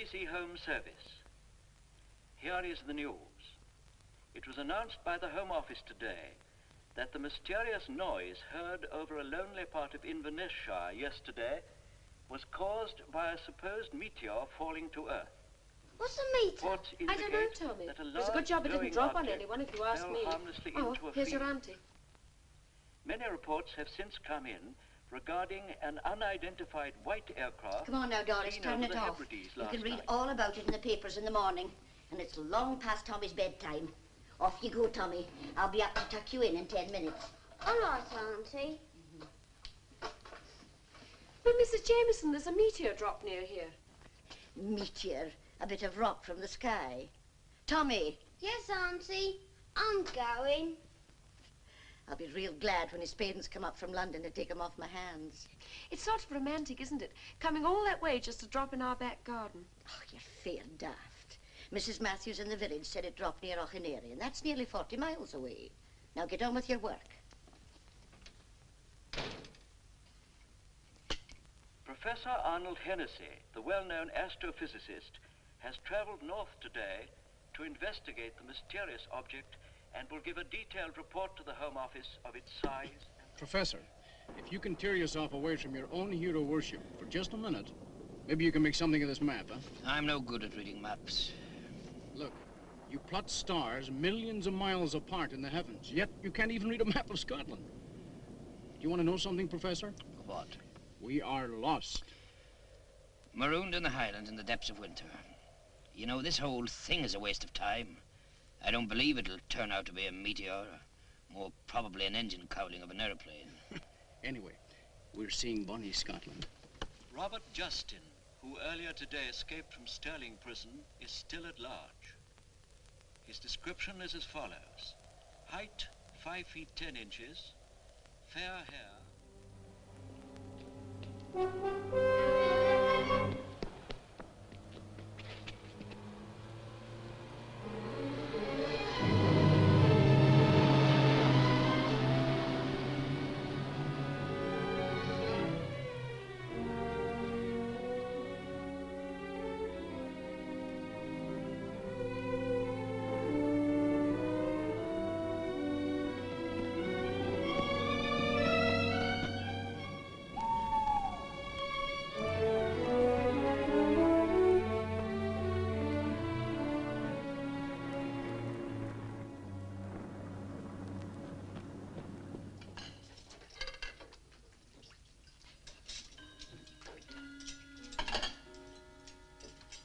BBC Home Service. Here is the news. It was announced by the Home Office today that the mysterious noise heard over a lonely part of Inverness-shire yesterday was caused by a supposed meteor falling to Earth. What's a meteor? I don't know, Tommy. It was a good job it didn't drop on anyone, if you ask me. Oh, here's your auntie. Many reports have since come in regarding an unidentified white aircraft. Come on now, Doris, turn it off. You can read all about it in the papers in the morning, and it's long past Tommy's bedtime. Off you go, Tommy. I'll be up to tuck you in 10 minutes. All right, Auntie. But, Mrs. Jameson, there's a meteor drop near here. Meteor? A bit of rock from the sky. Tommy. Yes, Auntie. I'm going. I'll be real glad when his parents come up from London to take him off my hands. It's sort of romantic, isn't it? Coming all that way just to drop in our back garden. Oh, you're fair daft. Mrs. Matthews in the village said it dropped near Auchinary, and that's nearly 40 miles away. Now get on with your work. Professor Arnold Hennessy, the well-known astrophysicist, has traveled north today to investigate the mysterious object and will give a detailed report to the Home Office of its size. Professor, if you can tear yourself away from your own hero worship for just a minute, maybe you can make something of this map, huh? I'm no good at reading maps. Look, you plot stars millions of miles apart in the heavens, yet you can't even read a map of Scotland. Do you want to know something, Professor? What? We are lost. Marooned in the Highlands in the depths of winter. You know, this whole thing is a waste of time. I don't believe it'll turn out to be a meteor, or more probably an engine cowling of an airplane. Anyway, we're seeing Bonnie Scotland. Robert Justin, who earlier today escaped from Stirling prison, is still at large. His description is as follows. Height, 5 feet 10 inches, fair hair.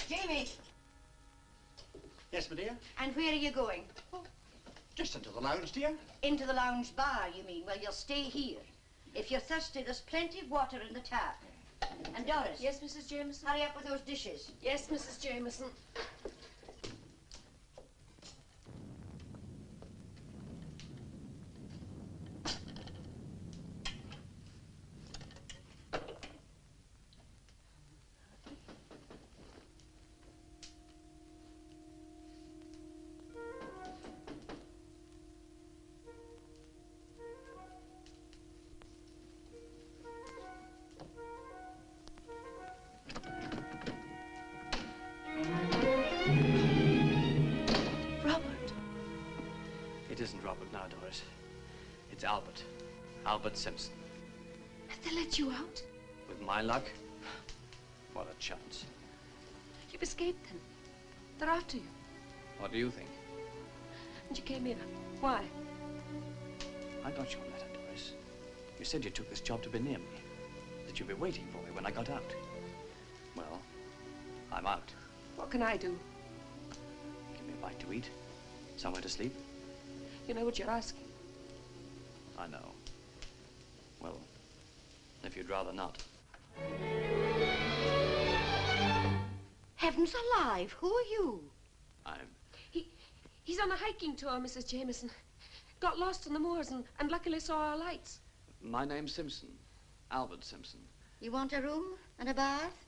Jamie. Yes, my dear? And where are you going? Oh, just into the lounge, dear. Into the lounge bar, you mean? Well, you'll stay here. If you're thirsty, there's plenty of water in the tap. And Doris. Yes, Mrs. Jameson? Hurry up with those dishes. Yes, Mrs. Jameson. It isn't Robert now, Doris. It's Albert. Albert Simpson. Have they let you out? With my luck, what a chance. You've escaped then. They're after you. What do you think? And you came here. Why? I got your letter, Doris. You said you took this job to be near me. That you'd be waiting for me when I got out. Well, I'm out. What can I do? Give me a bite to eat. Somewhere to sleep. You know what you're asking. I know. Well, if you'd rather not. Heavens alive, who are you? He's on a hiking tour, Mrs. Jameson. Got lost on the moors and luckily saw our lights. My name's Simpson. Albert Simpson. You want a room and a bath?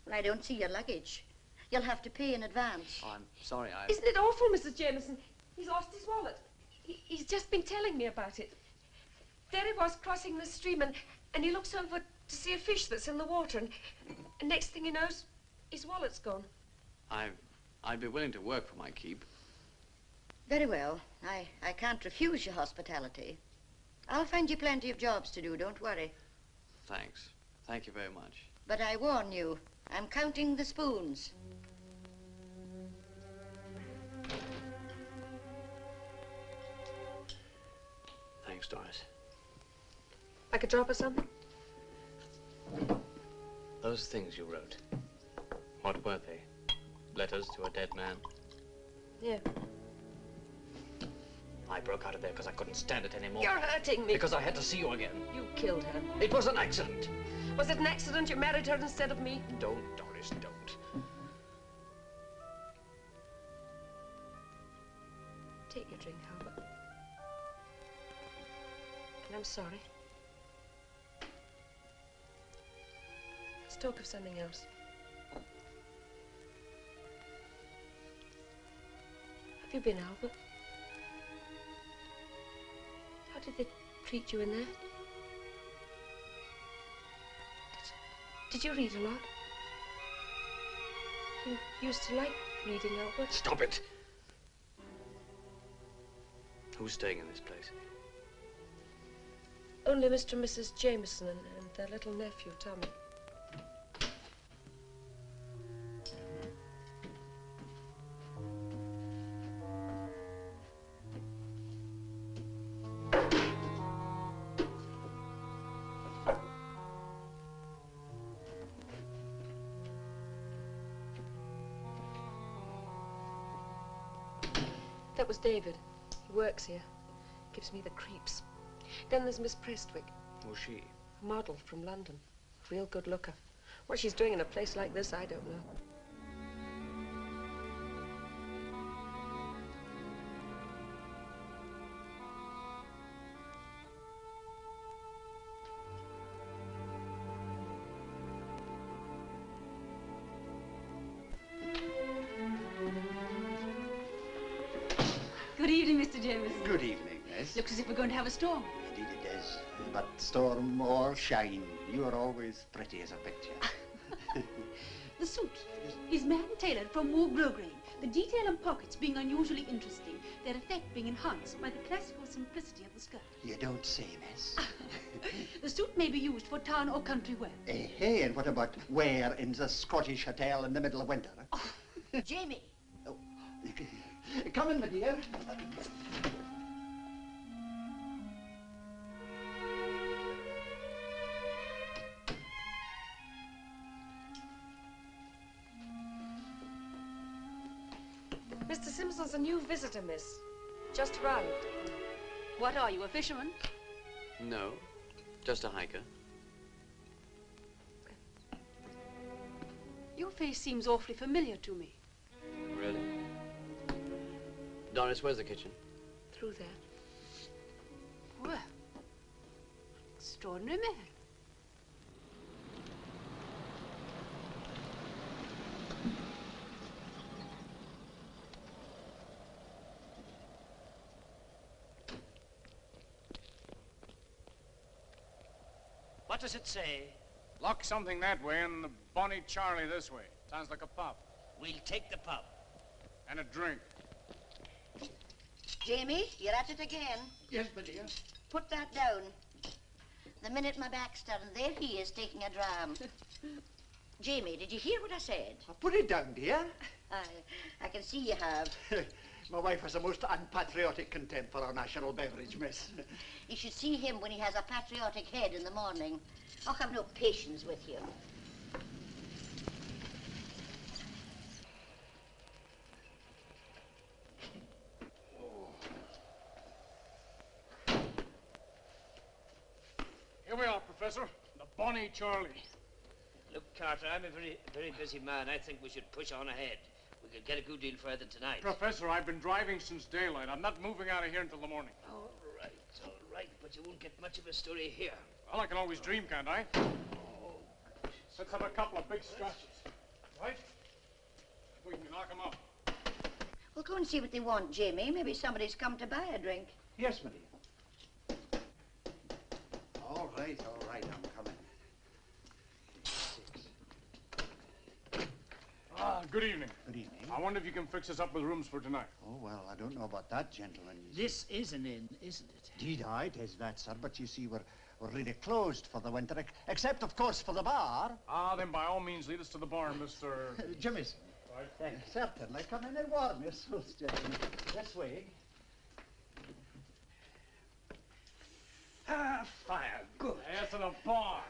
Well, I don't see your luggage. You'll have to pay in advance. Oh, I'm sorry, Isn't it awful, Mrs. Jameson? He's lost his wallet. He's just been telling me about it. There he was crossing the stream and he looks over to see a fish that's in the water and next thing he knows, His wallet's gone. I'd be willing to work for my keep. Very well. I can't refuse your hospitality. I'll find you plenty of jobs to do, don't worry. Thanks. Thank you very much. But I warn you, I'm counting the spoons. Thanks, Doris. Like a drop or something? Those things you wrote, what were they? Letters to a dead man? Yeah. I broke out of there because I couldn't stand it anymore. You're hurting me. Because I had to see you again. You killed her. It was an accident. Was it an accident you married her instead of me? Don't, Doris, don't. Take your drink, Albert. And I'm sorry. Let's talk of something else. Have you been, Albert? How did they treat you in there? Did you read a lot? You used to like reading, Albert. Stop it! Who's staying in this place? Only Mr. and Mrs. Jameson and their little nephew, Tommy. That was David. He works here. Gives me the creeps. Then there's Miss Prestwick. Who's she? A model from London. Real good looker. What she's doing in a place like this, I don't know. Good evening, Mr. Jameson. Good evening, miss. Looks as if we're going to have a storm. Indeed it is. But storm or shine, you are always pretty as a picture. The suit is man-tailored from more grosgrain. The detail and pockets being unusually interesting, their effect being enhanced by the classical simplicity of the skirt. You don't say, miss. The suit may be used for town or country wear. Hey, and what about wear in the Scottish hotel in the middle of winter? Oh, Jamie. Oh. Come in, my dear. Mr. Simpson's a new visitor, miss. Just arrived. What are you, a fisherman? No, just a hiker. Your face seems awfully familiar to me. Really? Doris, where's the kitchen? Through there. Well, extraordinary man. What does it say? Lock something that way and the Bonnie Charlie this way. Sounds like a pub. We'll take the pub. And a drink. Jamie, you're at it again. Yes, my dear. Put that down. The minute my back's turned, there he is taking a dram. Jamie, did you hear what I said? Put it down, dear. I can see you have. My wife has a most unpatriotic contempt for our national beverage, miss. You should see him when he has a patriotic head in the morning. I'll have no patience with you. Here we are, Professor. The Bonnie Charlie. Look, Carter, I'm a very busy man. I think we should push on ahead. We could get a good deal further tonight. Professor, I've been driving since daylight. I'm not moving out of here until the morning. All right, but you won't get much of a story here. Well, I can always dream, can't I? Let's have a couple of big scratches, right? We can knock them up. We'll go and see what they want, Jamie. Maybe somebody's come to buy a drink. Yes, my dear. All right, I'm coming. 6. Good evening. Good evening. I wonder if you can fix us up with rooms for tonight. Oh, well, I don't know about that, gentlemen. This is an inn, isn't it? Indeed, it is that, sir. But you see, we're really closed for the winter, except, of course, for the bar. Ah, then by all means, lead us to the bar, Mr. Jimmy's. Right. Thank you. Certainly. Come in and warm yourselves, gentlemen. This way. Ah, fire. Good. Yes, and a bar.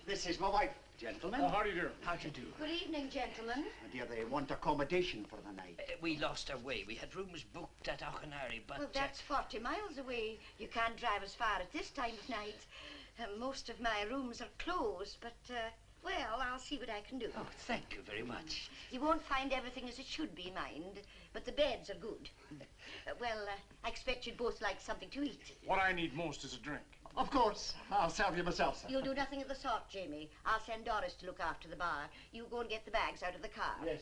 This is my wife, gentlemen. Oh, how do you do? How do you do? Good evening, gentlemen. Dear, they want accommodation for the night. We lost our way. We had rooms booked at Auchenary, but... Well, that's 40 miles away. You can't drive as far at this time of night. Most of my rooms are closed, but, well, I'll see what I can do. Oh, thank you very much. You won't find everything as it should be, mind, but the beds are good. Well, I expect you'd both like something to eat. What I need most is a drink. Of course. I'll serve you myself, sir. You'll do nothing of the sort, Jamie. I'll send Doris to look after the bar. You go and get the bags out of the car. Yes,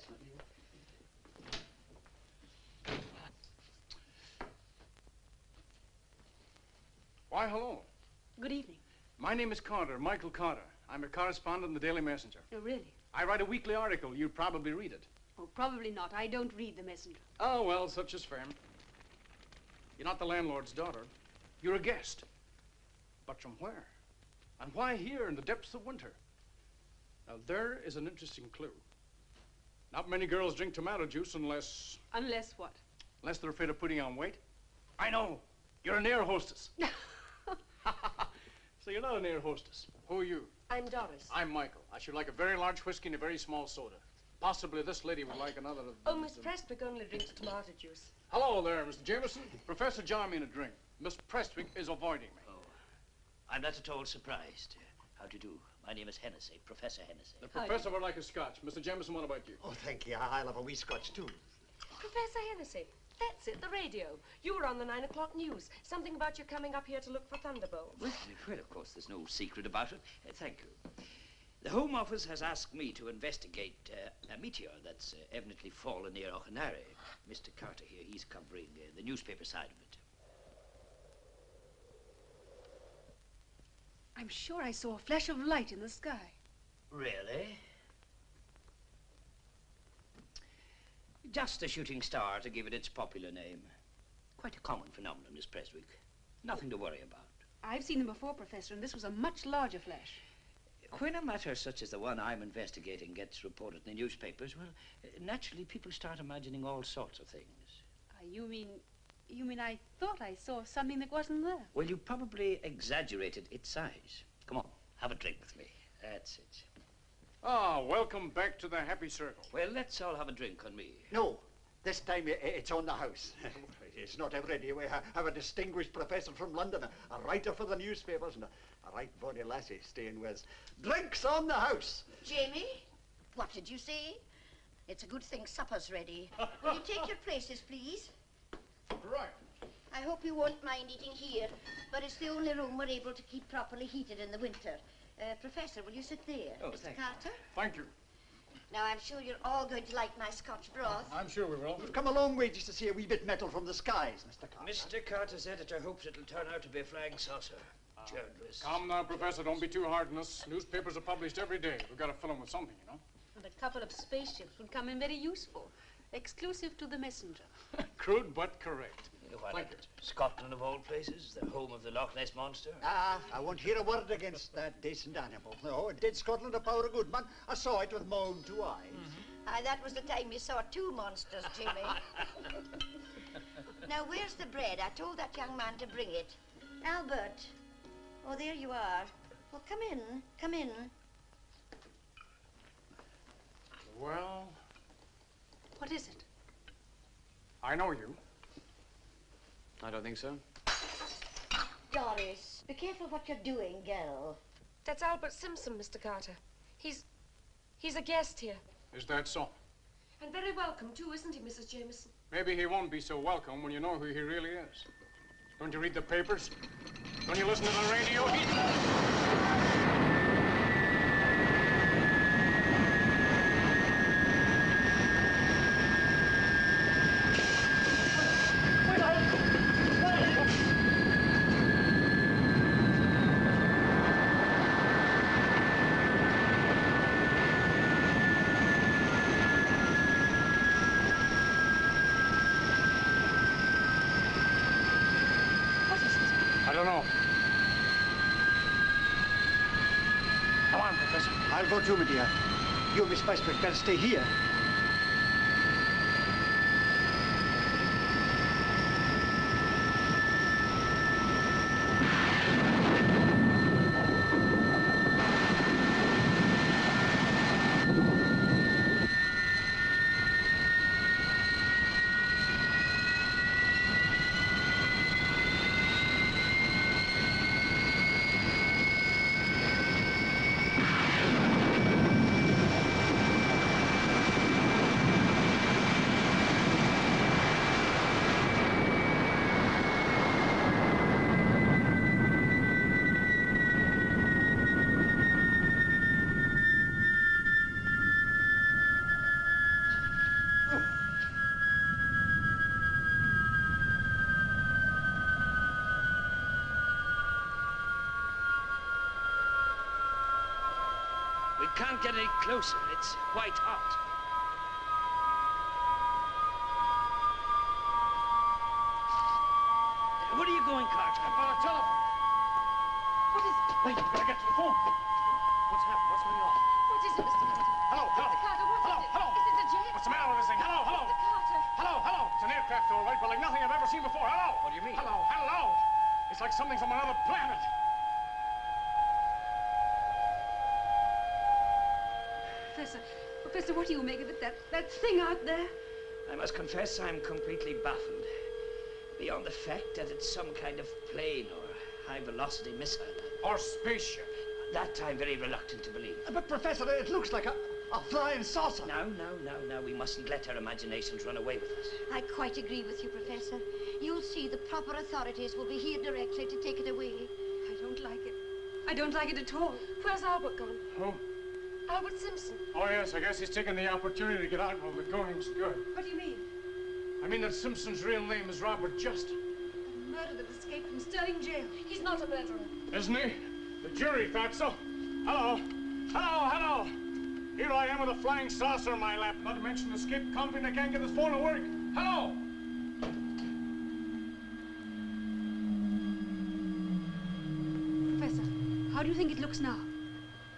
Why, hello. Good evening. My name is Carter, Michael Carter. I'm a correspondent in the Daily Messenger. Oh, really? I write a weekly article. You'd probably read it. Oh, probably not. I don't read the Messenger. Oh, well, such is fair. You're not the landlord's daughter. You're a guest. But from where? And why here in the depths of winter? Now, there is an interesting clue. Not many girls drink tomato juice unless... Unless what? Unless they're afraid of putting on weight. I know. You're an air hostess. So you're not an air hostess. Who are you? I'm Doris. I'm Michael. I should like a very large whiskey and a very small soda. Possibly this lady would like another of Oh, these, Miss Prestwick only drinks tomato juice. Hello there, Mr. Jameson. Professor jar me in a drink. Miss Prestwick is avoiding me. Oh, I'm not at all surprised. How do you do? My name is Hennessy, Professor Hennessy. The professor would like a scotch. Mr. Jameson, what about you? Oh, thank you. I'll have a wee scotch, too. Professor Hennessy, that's it, the radio. You were on the 9 o'clock news. Something about you coming up here to look for thunderbolts. Well, of course, there's no secret about it. Thank you. The Home Office has asked me to investigate a meteor that's evidently fallen near Auchenary. Mr. Carter here, he's covering the newspaper side of it. I'm sure I saw a flash of light in the sky. Really? Just a shooting star, to give it its popular name. Quite a common phenomenon, Miss Prestwick. Nothing to worry about. I've seen them before, Professor, and this was a much larger flash. When a matter such as the one I'm investigating gets reported in the newspapers, well, naturally people start imagining all sorts of things. You mean I thought I saw something that wasn't there? Well, you probably exaggerated its size. Come on, have a drink with me. That's it. Ah, welcome back to the happy circle. Well, let's all have a drink on me. No, this time it's on the house. It's not every day we have a distinguished professor from London, a writer for the newspapers, and a right bonny lassie staying with us. Drinks on the house. Jamie, what did you say? It's a good thing supper's ready. Will you take your places, please? Right. I hope you won't mind eating here, but it's the only room we're able to keep properly heated in the winter. Professor, will you sit there? Oh, Mr. thank you. Carter? Thank you. Now, I'm sure you're all going to like my Scotch broth. I'm sure we will. We've come a long way just to see a wee bit metal from the skies, Mr. Carter. Mr. Carter's editor hopes it'll turn out to be a flying saucer. Journalist. Come now, Professor, don't be too hard on us. Newspapers are published every day. We've got to fill them with something, you know. And a couple of spaceships would come in very useful. Exclusive to the Messenger. Crude but correct. Why Thank not? Scotland, of all places, the home of the Loch Ness Monster. Ah, I won't hear a word against that decent animal. No, it did Scotland a power of good, man. I saw it with my own 2 eyes. Aye, that was the time you saw 2 monsters, Jimmy. Now, where's the bread? I told that young man to bring it. Albert. Oh, there you are. Well, come in. Come in. Well, What is it? I know you. I don't think so. Doris, be careful what you're doing, girl. That's Albert Simpson, Mr. Carter. He's a guest here. Is that so? And very welcome, too, isn't he, Mrs. Jameson? Maybe he won't be so welcome when you know who he really is. Don't you read the papers? Don't you listen to the radio? Professor. I'll go too, my dear. You, Miss Westbrook, better stay here. We can't get any closer. It's white hot. Where are you going, Carter? I've got a telephone. What is it? Wait, you've got to get to the phone. What's happened? What's going on? What is it, Mr. Carter? Hello, hello. Mr. Carter, what Hello, is it? hello. Is it a jet? What's the matter with this thing? Hello, hello. Mr. Carter. Hello, hello. It's an aircraft, all right, but like nothing I've ever seen before. Hello. What do you mean? Hello, hello. It's like something from another planet. Professor, what do you make of it? That thing out there? I must confess I'm completely baffled. Beyond the fact that it's some kind of plane or high-velocity missile. Or spaceship. That I'm very reluctant to believe. But, Professor, it looks like a flying saucer. No. We mustn't let our imaginations run away with us. I quite agree with you, Professor. You'll see the proper authorities will be here directly to take it away. I don't like it. I don't like it at all. Where's Albert gone? Who? Albert Simpson. Oh, yes, I guess he's taken the opportunity to get out while the going's good. What do you mean? I mean that Simpson's real name is Robert Just. A murder that escaped from Sterling jail. He's not a murderer. Isn't he? The jury thought so. Hello. Hello, hello. Here I am with a flying saucer in my lap. Not to mention the escaped convict. I can't get this phone to work. Hello. Professor, how do you think it looks now?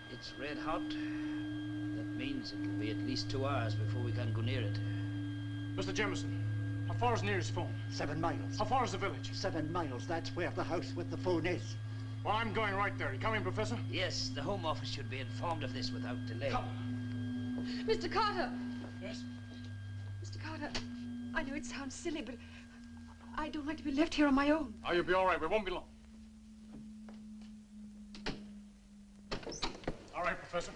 It's red hot. That means it'll be at least 2 hours before we can go near it. Mr. Jameson, how far is nearest phone? 7 miles. How far is the village? 7 miles. That's where the house with the phone is. Well, I'm going right there. You coming, Professor? Yes, the Home Office should be informed of this without delay. Come. Mr. Carter! Yes? Mr. Carter, I know it sounds silly, but I don't like to be left here on my own. Oh, you'll be all right. We won't be long. All right, Professor.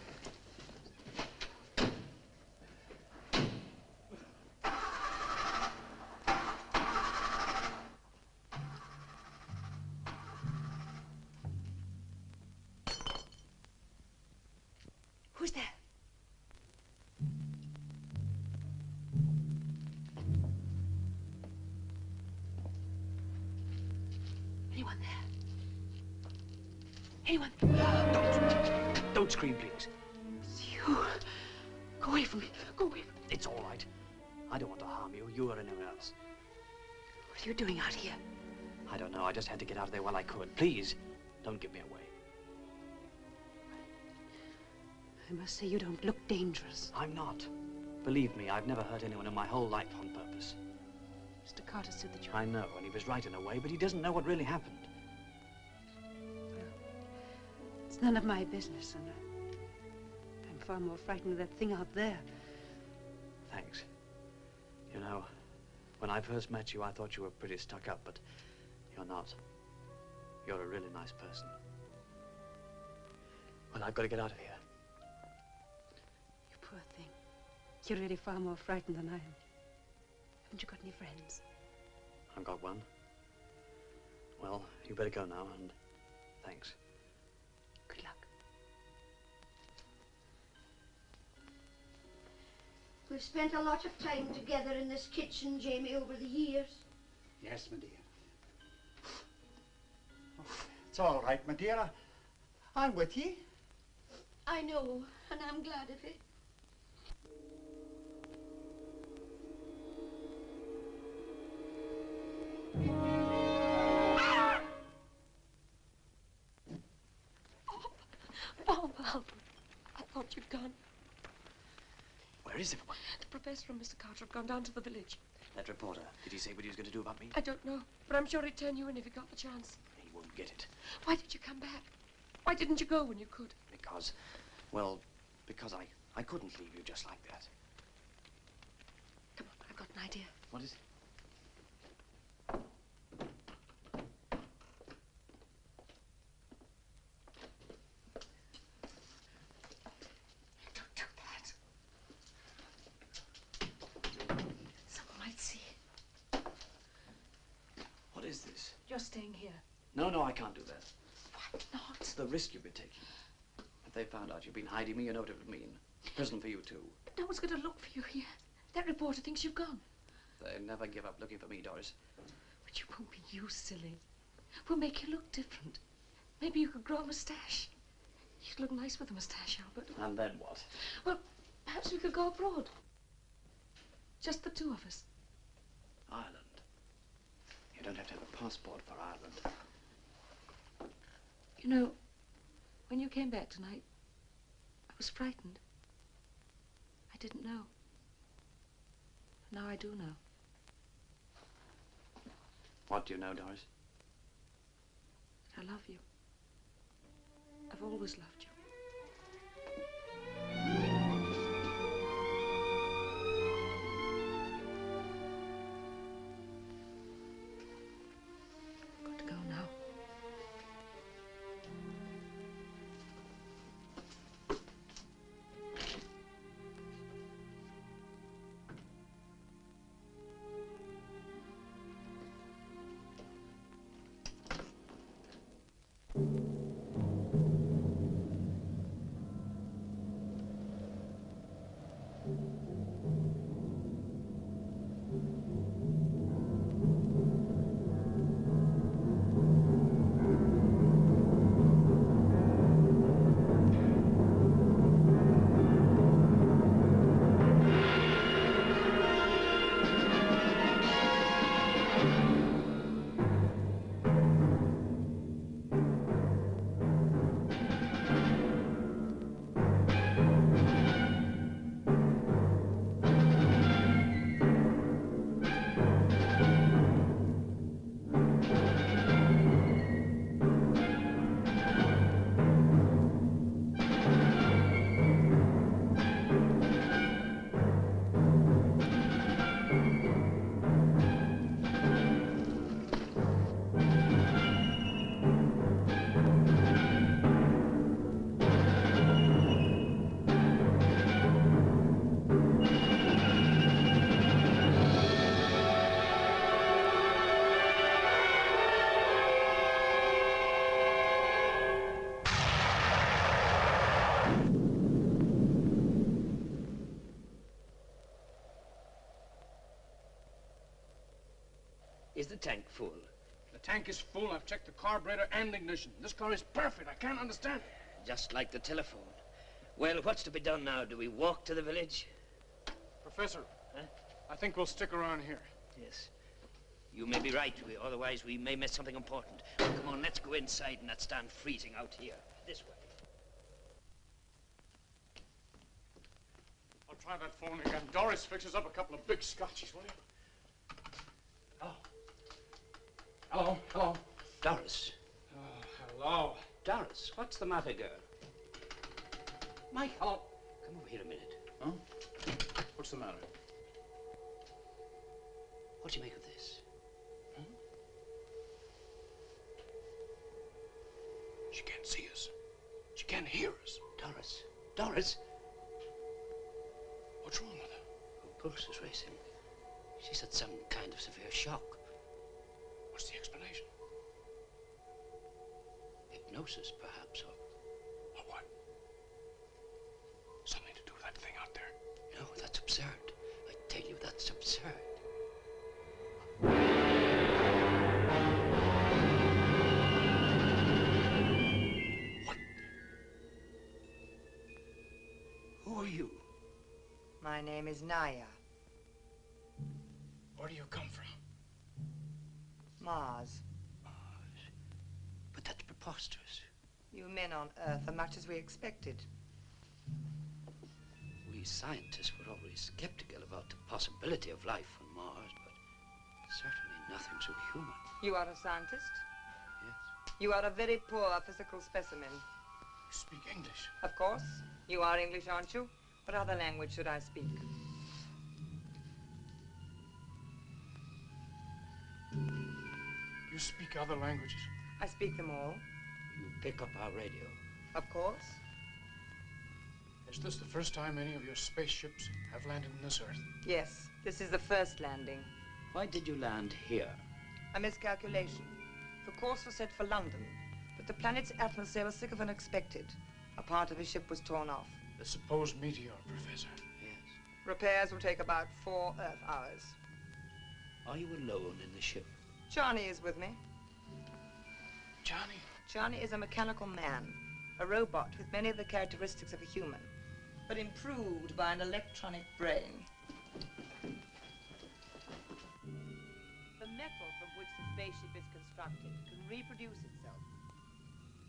Who's there? Anyone there? Anyone? Don't scream, please. It's you. Go away from me. Go away from me. It's all right. I don't want to harm you, you or anyone else. What are you doing out here? I don't know. I just had to get out of there while I could. Please, don't give me away. I must say you don't look dangerous. I'm not. Believe me, I've never hurt anyone in my whole life on purpose. Mr. Carter said that you... I know, and he was right in a way, but he doesn't know what really happened. Well, it's none of my business, and I'm far more frightened of that thing out there. Thanks. You know, when I first met you, I thought you were pretty stuck up, but you're not. You're a really nice person. Well, I've got to get out of here. You poor thing. You're really far more frightened than I am. Haven't you got any friends? I've got one. Well, you better go now, and thanks. Good luck. We've spent a lot of time together in this kitchen, Jamie, over the years. Yes, my dear. Oh, it's all right, my dear. I'm with ye. I know, and I'm glad of it. Bob, Albert. thought you'd gone. Where is everyone? The professor and Mr. Carter have gone down to the village. That reporter, did he say what he was going to do about me? I don't know, but I'm sure he'd turn you in if he got the chance. He won't get it. Why did you come back? Why didn't you go when you could? Because I couldn't leave you just like that. Come on, I've got an idea. What is it? Don't do that. Someone might see. What is this? You're staying here. No, I can't do that. Why not? It's the risk you've been taking. If they found out you've been hiding me, you know what it would mean. Prison for you, too. But no one's going to look for you here. That reporter thinks you've gone. They never give up looking for me, Doris. But you won't be you, silly. We'll make you look different. Maybe you could grow a moustache. You'd look nice with a moustache, Albert. And then what? Well, perhaps we could go abroad. Just the two of us. Ireland. You don't have to have a passport for Ireland. You know, when you came back tonight, I was frightened. I didn't know. Now I do know. What do you know, Doris? I love you. I've always loved you. I've got to go now. Is the tank full? The tank is full. I've checked the carburetor and ignition. This car is perfect. I can't understand it. Just like the telephone. Well, what's to be done now? Do we walk to the village? Professor, huh? I think we'll stick around here. Yes. You may be right. Otherwise, we may miss something important. Well, come on, let's go inside and not stand freezing out here. This way. I'll try that phone again. Doris fixes up a couple of big scotches, will you? Oh. Hello, hello. Doris. Oh, hello. Doris, what's the matter, girl? Mike, hello. Come over here a minute. Huh? What's the matter? What do you make of this? Huh? She can't see us. She can't hear us. Doris. Doris. What's wrong with her? Her pulse is racing. She's had some kind of severe shock. What's the explanation? Hypnosis, perhaps, or... Or what? Something to do with that thing out there? No, that's absurd. I tell you, that's absurd. What? Who are you? My name is Nyah. Where do you come from? Mars. Mars. But that's preposterous. You men on Earth are much as we expected. we scientists were always skeptical about the possibility of life on Mars, but certainly nothing so human. You are a scientist? Yes. You are a very poor physical specimen. You speak English? Of course. You are English, aren't you? What other language should I speak? You speak other languages? I speak them all. You pick up our radio? Of course. Is this the first time any of your spaceships have landed on this Earth? Yes, this is the first landing. Why did you land here? A miscalculation. The course was set for London, but the planet's atmosphere was thicker than expected. A part of his ship was torn off. The supposed meteor, Professor. Yes. Repairs will take about 4 Earth hours. Are you alone in the ship? Johnny is with me. Johnny? Johnny is a mechanical man, a robot with many of the characteristics of a human, but improved by an electronic brain. The metal from which the spaceship is constructed can reproduce itself.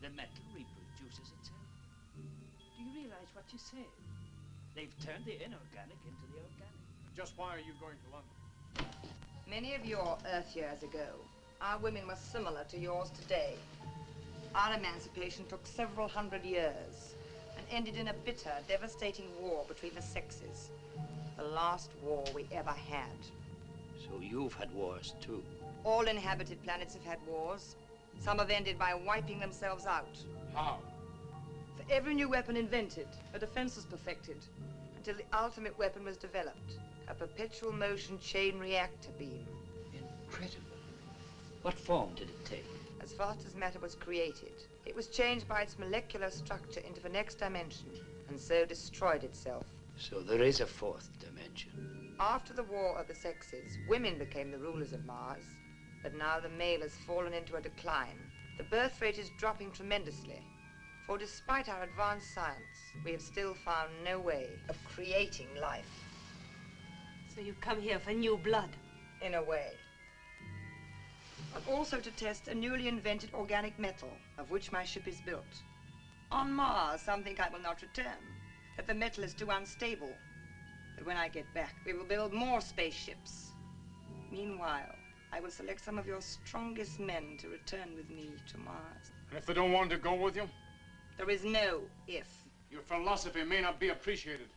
The metal reproduces itself? Do you realize what you said? They've turned the inorganic into the organic. Just why are you going to London? Many of your Earth years ago, our women were similar to yours today. Our emancipation took several hundred years and ended in a bitter, devastating war between the sexes. The last war we ever had. So you've had wars too? All inhabited planets have had wars. Some have ended by wiping themselves out. How? For every new weapon invented, a defense was perfected, until the ultimate weapon was developed, a perpetual motion chain reactor beam. Incredible. What form did it take? As fast as matter was created, it was changed by its molecular structure into the next dimension, and so destroyed itself. So there is a fourth dimension. After the war of the sexes, women became the rulers of Mars, but now the male has fallen into a decline. The birth rate is dropping tremendously, for despite our advanced science, we have still found no way of creating life. So you come here for new blood? In a way. But also to test a newly invented organic metal, of which my ship is built. On Mars, some think I will not return, that the metal is too unstable. But when I get back, we will build more spaceships. Meanwhile, I will select some of your strongest men to return with me to Mars. And if they don't want to go with you? There is no if. Your philosophy may not be appreciated.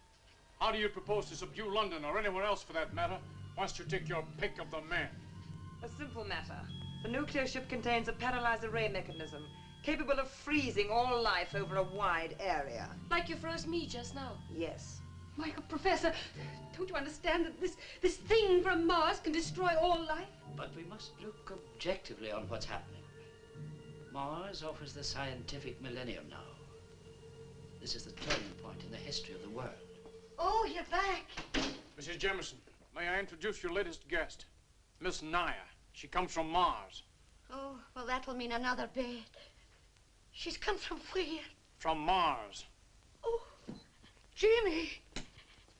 How do you propose to subdue London, or anywhere else for that matter, once you take your pick of the men? A simple matter. The nuclear ship contains a paralyzed array mechanism capable of freezing all life over a wide area. Like you froze me just now? Yes. Michael, Professor, don't you understand that this thing from Mars can destroy all life? But we must look objectively on what's happening. Mars offers the scientific millennium now. This is the turning point in the history of the world. Oh, you're back. Mrs. Jameson, may I introduce your latest guest, Miss Nyah. She comes from Mars. Oh, well, that'll mean another bed. She's come from where? From Mars. Oh, Jamie.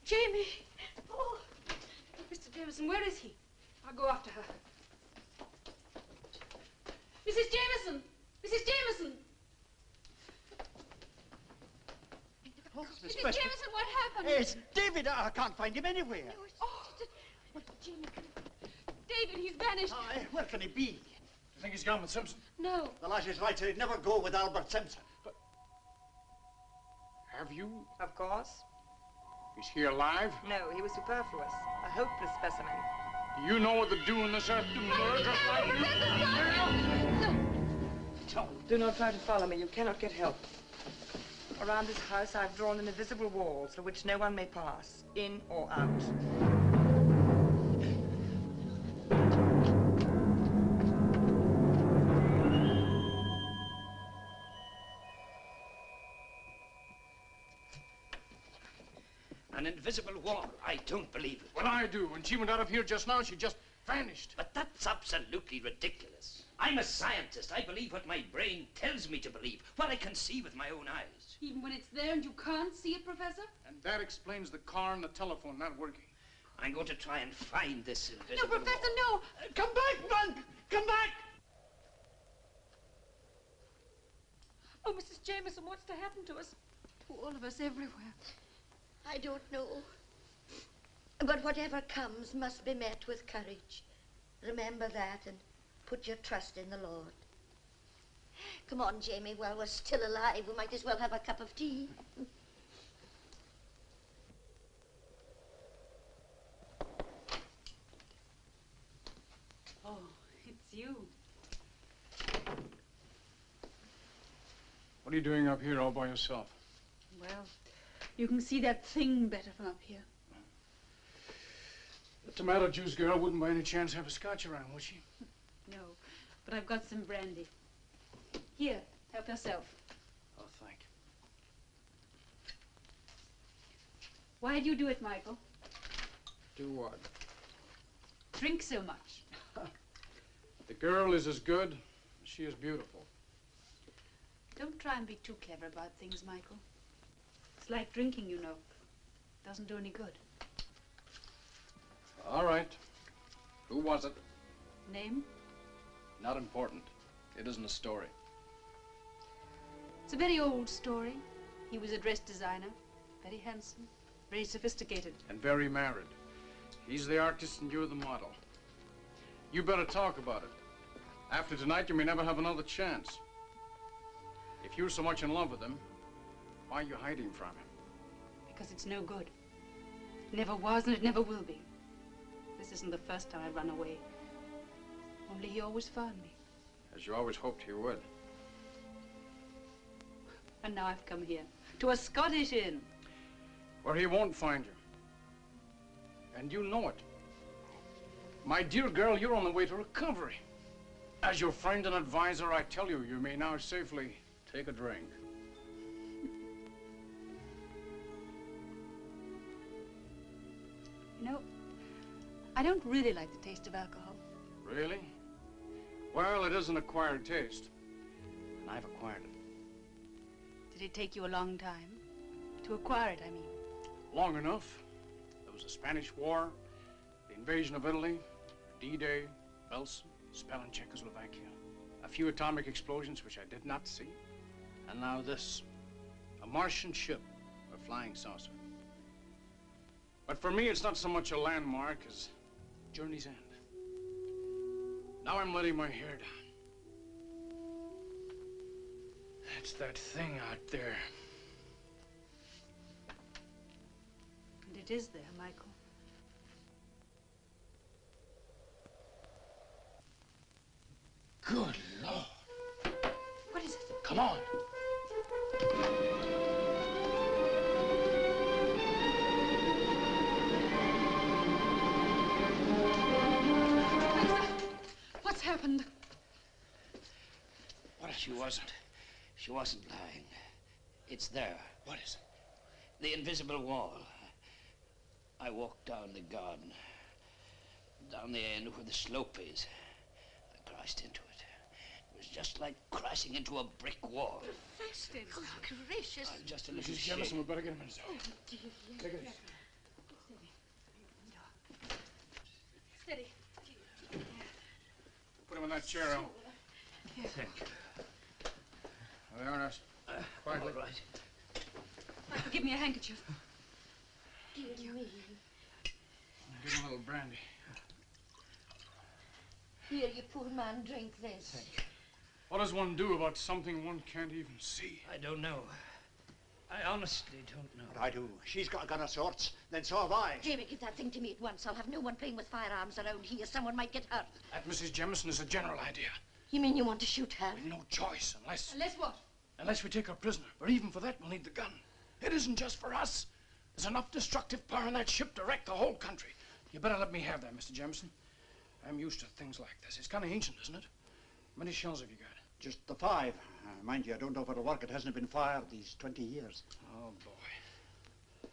Jamie. Oh. Mr. Jameson, where is he? I'll go after her. Mrs. Jameson! Mrs. Jameson! Oh, Mrs. Jameson, what happened? It's David. I can't find him anywhere. No, Jamie, David, he's vanished. Where can he be? You think he's gone with Simpson? No. The lass is right. He'd never go with Albert Simpson. But have you? Of course. Is he alive? No, he was superfluous. A hopeless specimen. Do you know what to do in this earth to murder like you? Do not try to follow me. You cannot get help. Around this house, I've drawn an invisible wall through which no one may pass, in or out. An invisible wall? I don't believe it. Well, I do. When she went out of here just now, she just vanished. But that's absolutely ridiculous. I'm a scientist. I believe what my brain tells me to believe, what I can see with my own eyes. Even when it's there and you can't see it, Professor? And that explains the car and the telephone not working. I'm going to try and find this invisible No, Professor, wall. no! Come back, man! Come back! Oh, Mrs. Jameson, what's to happen to us? To all of us everywhere. I don't know. But whatever comes must be met with courage. Remember that and put your trust in the Lord. Come on, Jamie, while we're still alive, we might as well have a cup of tea. Oh, it's you. What are you doing up here all by yourself? Well, you can see that thing better from up here. The tomato juice girl wouldn't by any chance have a scotch around, would she? No, but I've got some brandy. Here, help yourself. Oh, thank you. Why do you do it, Michael? Do what? Drink so much. The girl is as good as she is beautiful. Don't try and be too clever about things, Michael. It's like drinking, you know. Doesn't do any good. All right. Who was it? Name? Not important. It isn't a story. It's a very old story. He was a dress designer, very handsome, very sophisticated. And very married. He's the artist and you're the model. You better talk about it. After tonight, you may never have another chance. If you're so much in love with him, why are you hiding from him? Because it's no good. It never was and it never will be. This isn't the first time I've run away. Only he always found me. As you always hoped he would. And now I've come here, to a Scottish inn. Where he won't find you. And you know it. My dear girl, you're on the way to recovery. As your friend and advisor, I tell you, you may now safely take a drink. You know, I don't really like the taste of alcohol. Really? Well, it is an acquired taste. And I've acquired it. Did it take you a long time? To acquire it, I mean. Long enough. There was the Spanish War, the invasion of Italy, D-Day, Belsen, spell in Czechoslovakia. A few atomic explosions which I did not see. And now this. A Martian ship, a flying saucer. But for me, it's not so much a landmark as journey's end. Now I'm letting my hair down. That's that thing out there. And it is there, Michael. Good Lord. What is it? Come on. What's happened? What is She wasn't lying. It's there. What is it? The invisible wall. I walked down the garden, down the end where the slope is. I crashed into it. It was just like crashing into a brick wall. Professor, good gracious. I'm just a little Mrs. shaken. Jemison, we better get him inside. Oh, dear. Take it easy. Steady. Put him in that chair, Al. Thank you. There, nurse. Quietly. All right. Michael, give me a handkerchief. Dear me. Give him a little brandy. Here, you poor man, drink this. Thank you. What does one do about something one can't even see? I don't know. I honestly don't know. But I do. She's got a gun of sorts, then so have I. Jamie, give that thing to me at once. I'll have no one playing with firearms around here. Someone might get hurt. That Mrs. Jemison is a general idea. You mean you want to shoot her? We've no choice unless Unless what? we take her prisoner. But even for that, we'll need the gun. It isn't just for us. There's enough destructive power in that ship to wreck the whole country. You better let me have that, Mr. Jemison. I'm used to things like this. It's kind of ancient, isn't it? How many shells have you got? Just the 5. Mind you, I don't know if it'll work. It hasn't been fired these 20 years. Oh, boy.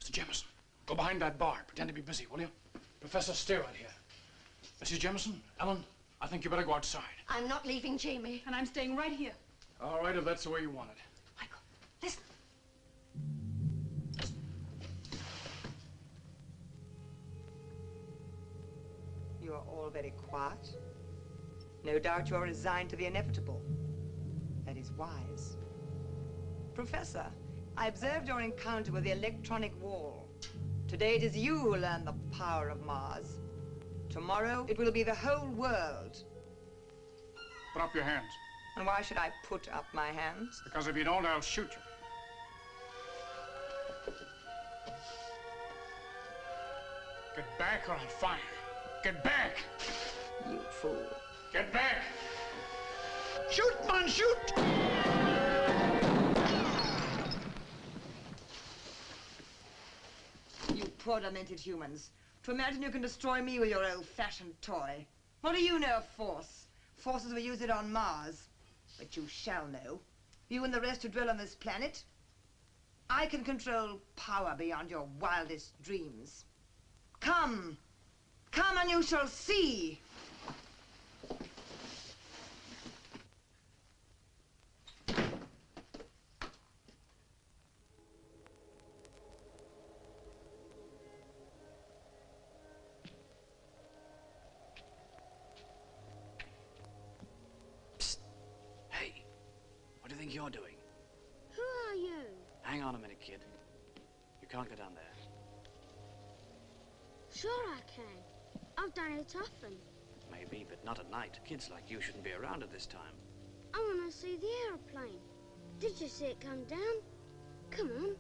Mr. Jemison, go behind that bar. Pretend to be busy, will you? Professor, stay right here. Mrs. Jemison, Ellen, I think you better go outside. I'm not leaving Jamie. And I'm staying right here. All right, if that's the way you want it. Michael, listen. You are all very quiet. No doubt you are resigned to the inevitable. That is wise. Professor, I observed your encounter with the electronic wall. Today it is you who learn the power of Mars. Tomorrow it will be the whole world. Put up your hands. And why should I put up my hands? Because if you don't, I'll shoot you. Get back or I'll fire. Get back! You fool. Get back! Shoot, man, shoot! You poor demented humans. To imagine you can destroy me with your old-fashioned toy. What do you know of force? Forces will use it on Mars. But you shall know. You and the rest who dwell on this planet. I can control power beyond your wildest dreams. Come. Come and you shall see. What do you think you're doing? Who are you? Hang on a minute, kid. You can't go down there. Sure I can. I've done it often. Maybe, but not at night. Kids like you shouldn't be around at this time. I want to see the aeroplane. Did you see it come down? Come on.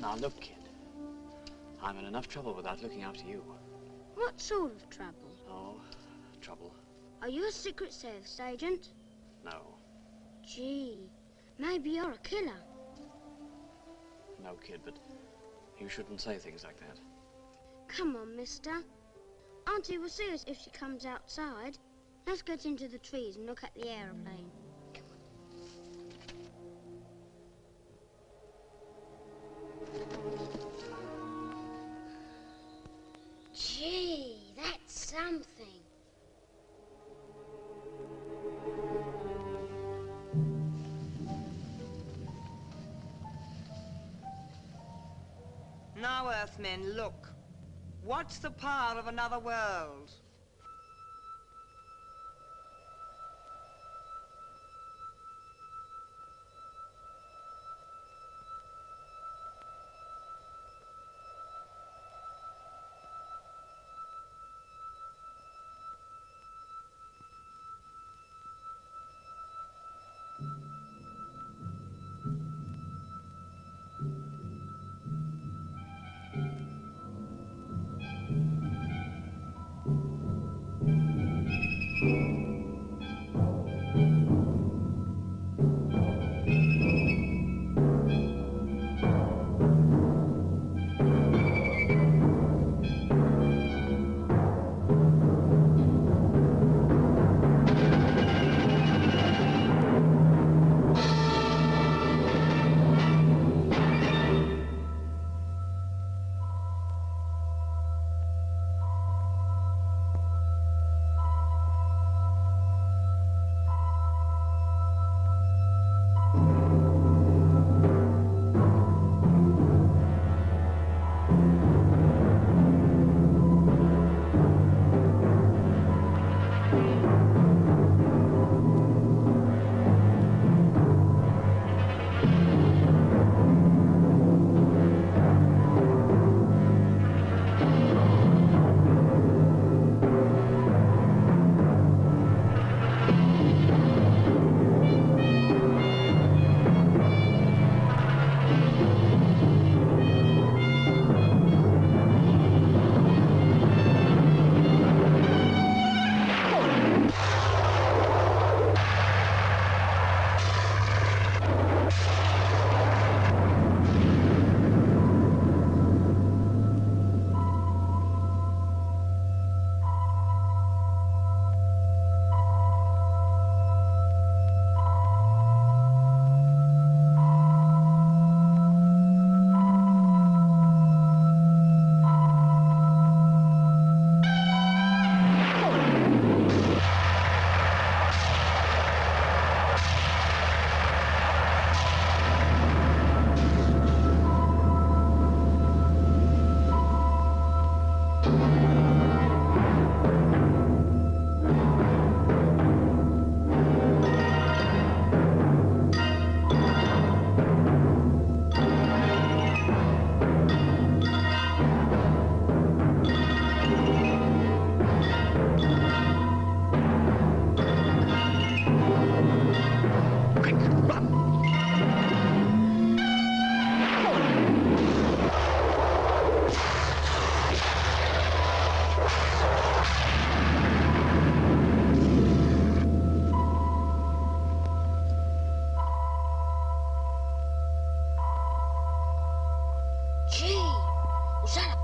Now look, kid. I'm in enough trouble without looking after you. What sort of trouble? Oh, trouble. Are you a Secret Service agent? No. Gee, maybe you're a killer. No, kid, but you shouldn't say things like that. Come on, mister. Auntie will see us if she comes outside. Let's get into the trees and look at the aeroplane. Gee, that's something. Now, Earthmen, look. Watch the power of another world.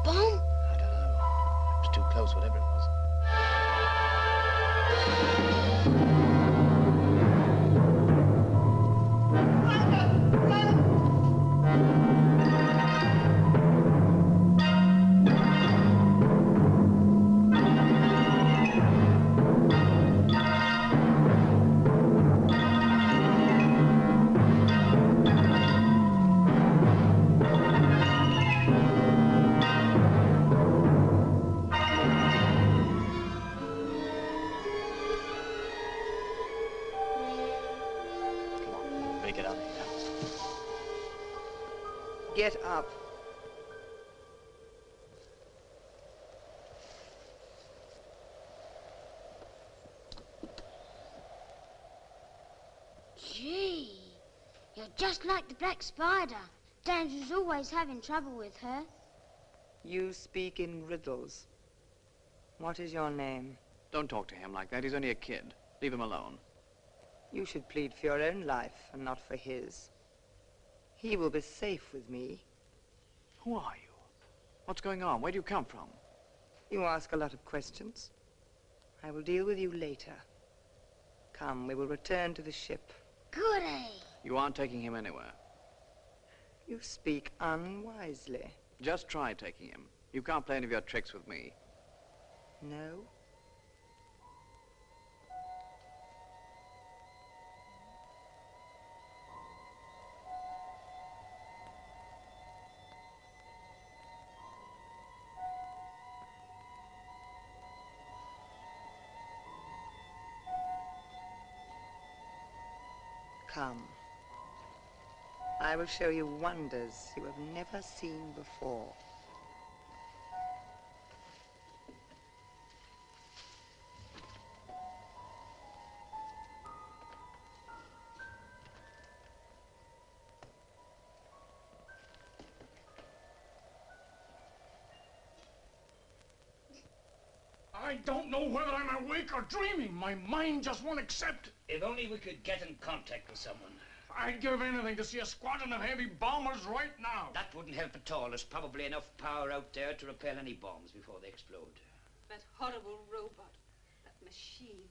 bomb? I don't know. It was too close, whatever it was. Get out of here. Get up. Gee, you're just like the Black Spider. Danger's always having trouble with her. You speak in riddles. What is your name? Don't talk to him like that. He's only a kid. Leave him alone. You should plead for your own life and not for his. He will be safe with me. Who are you? What's going on? Where do you come from? You ask a lot of questions. I will deal with you later. Come, we will return to the ship. Goody. You aren't taking him anywhere. You speak unwisely. Just try taking him. You can't play any of your tricks with me. No? Come. I will show you wonders you have never seen before. I don't know whether I'm awake or dreaming. My mind just won't accept it. If only we could get in contact with someone. I'd give anything to see a squadron of heavy bombers right now. That wouldn't help at all. There's probably enough power out there to repel any bombs before they explode. That horrible robot. That machine.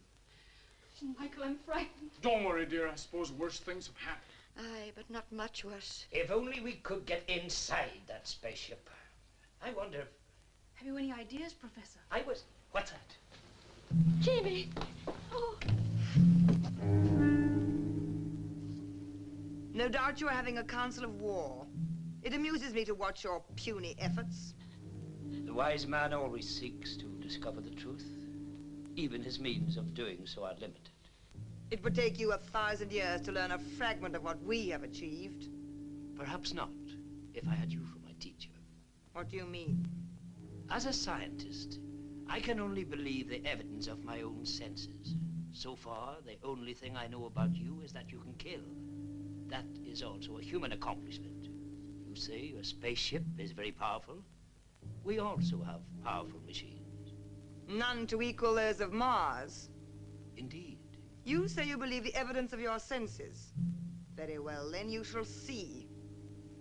Michael, I'm frightened. Don't worry, dear. I suppose worse things have happened. Aye, but not much worse. If only we could get inside that spaceship. I wonder if... Have you any ideas, Professor? What's that? Jamie! Oh. No doubt you are having a council of war. It amuses me to watch your puny efforts. The wise man always seeks to discover the truth. Even his means of doing so are limited. It would take you 1,000 years to learn a fragment of what we have achieved. Perhaps not, if I had you for my teacher. What do you mean? As a scientist, I can only believe the evidence of my own senses. So far, the only thing I know about you is that you can kill. That is also a human accomplishment. You say your spaceship is very powerful. We also have powerful machines. None to equal those of Mars. Indeed. You say you believe the evidence of your senses. Very well, then you shall see.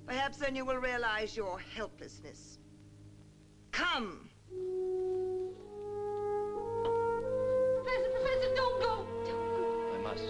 Perhaps then you will realize your helplessness. Come! Professor, don't go! Don't go. I must.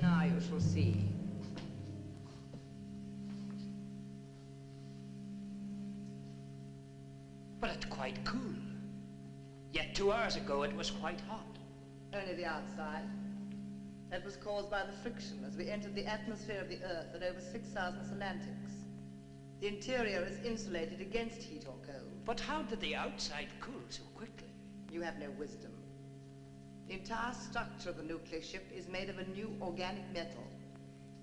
Now you shall see. But it's quite cool. Yet 2 hours ago it was quite hot. Only the outside. That was caused by the friction as we entered the atmosphere of the Earth at over 6,000 Solantics. The interior is insulated against heat or cold. But how did the outside cool so quickly? You have no wisdom. The entire structure of the nuclear ship is made of a new organic metal.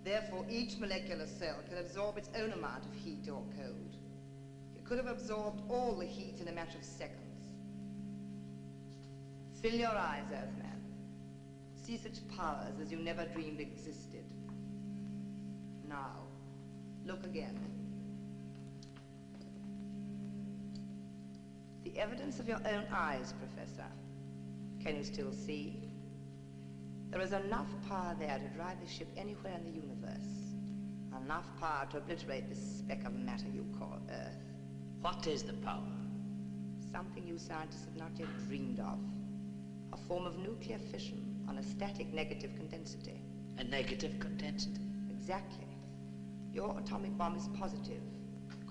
Therefore, each molecular cell can absorb its own amount of heat or cold. It could have absorbed all the heat in a matter of seconds. Fill your eyes, Earthman. See such powers as you never dreamed existed. Now, look again. The evidence of your own eyes, Professor. Can you still see? There is enough power there to drive the ship anywhere in the universe. Enough power to obliterate this speck of matter you call Earth. What is the power? Something you scientists have not yet dreamed of. A form of nuclear fission on a static negative condensity. A negative condensity? Exactly. Your atomic bomb is positive,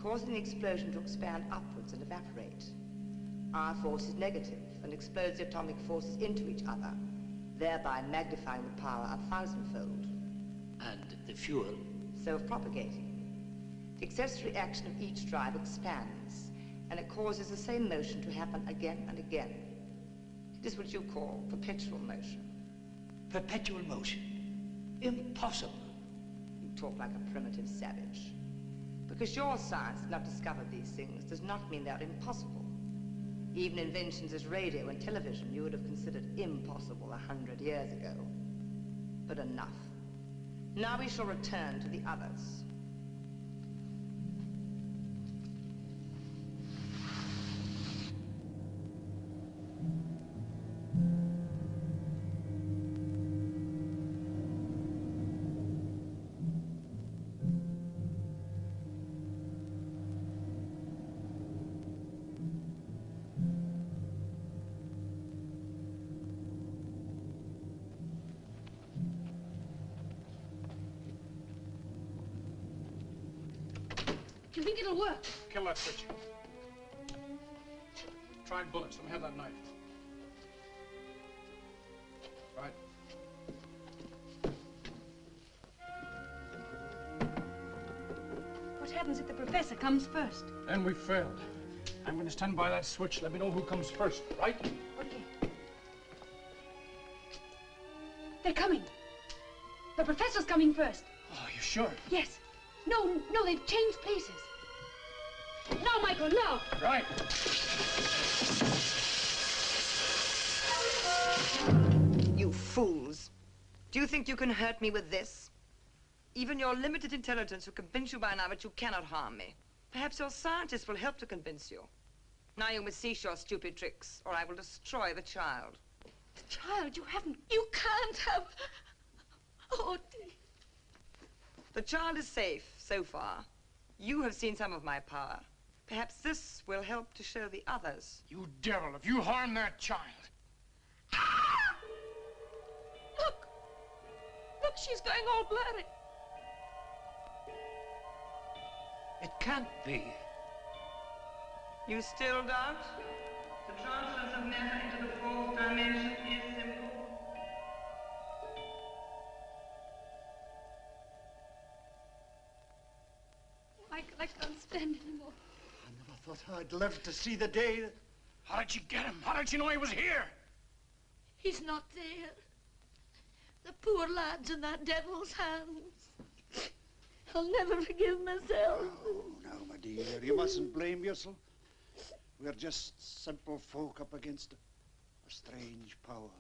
causing the explosion to expand upwards and evaporate. Our force is negative and explodes the atomic forces into each other, thereby magnifying the power 1,000-fold. And the fuel? Self-propagating. The accessory action of each drive expands, and it causes the same motion to happen again and again. It is what you call perpetual motion. Perpetual motion? Impossible. You talk like a primitive savage. Because your science has not discovered these things does not mean they're impossible. Even inventions as radio and television you would have considered impossible 100 years ago. But enough. Now we shall return to the others. Do you think it'll work? Kill that switch. Tried bullets. Let me have that knife. Right. What happens if the professor comes first? Then we failed. I'm going to stand by that switch. Let me know who comes first, right? Okay. They're coming. The professor's coming first. Oh, you sure? Yes. No, they've changed places. Now, Michael, now! Right. You fools. Do you think you can hurt me with this? Even your limited intelligence will convince you by now that you cannot harm me. Perhaps your scientists will help to convince you. Now you must cease your stupid tricks, or I will destroy the child. The child, you haven't... You can't have... Oh, dear. The child is safe, so far. You have seen some of my power. Perhaps this will help to show the others. You devil, if you harm that child. Look, she's going all blurry. It can't be. You still doubt? The transference of matter into the fourth dimension is simple. Michael, I can't stand anymore. I never thought I'd live to see the day. How did you get him? How did you know he was here? He's not there. The poor lad's in that devil's hands. I'll never forgive myself. Oh, now, my dear, you mustn't blame yourself. We're just simple folk up against a strange power.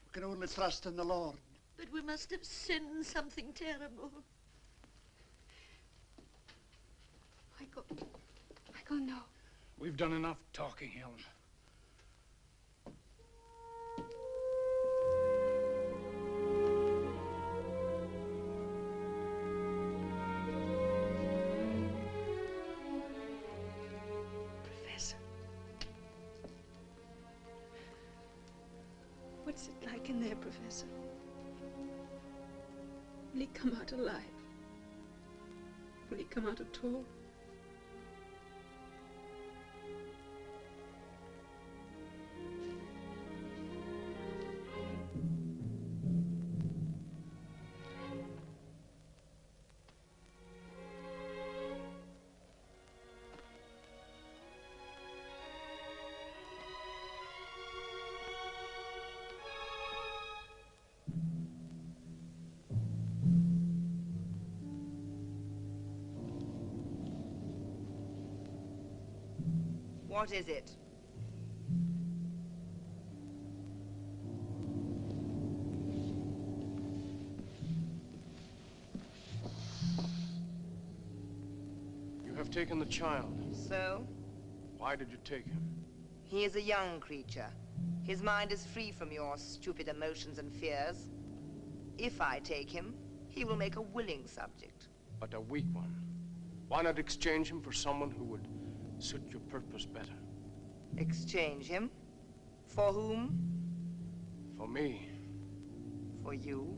We can only trust in the Lord. But we must have sinned something terrible. Michael, no. We've done enough talking, Helen. Professor. What's it like in there, Professor? Will he come out alive? Will he come out at all? What is it? You have taken the child. So? Why did you take him? He is a young creature. His mind is free from your stupid emotions and fears. If I take him, he will make a willing subject. But a weak one. Why not exchange him for someone who would suit your purpose better? Exchange him? For whom? For me. For you?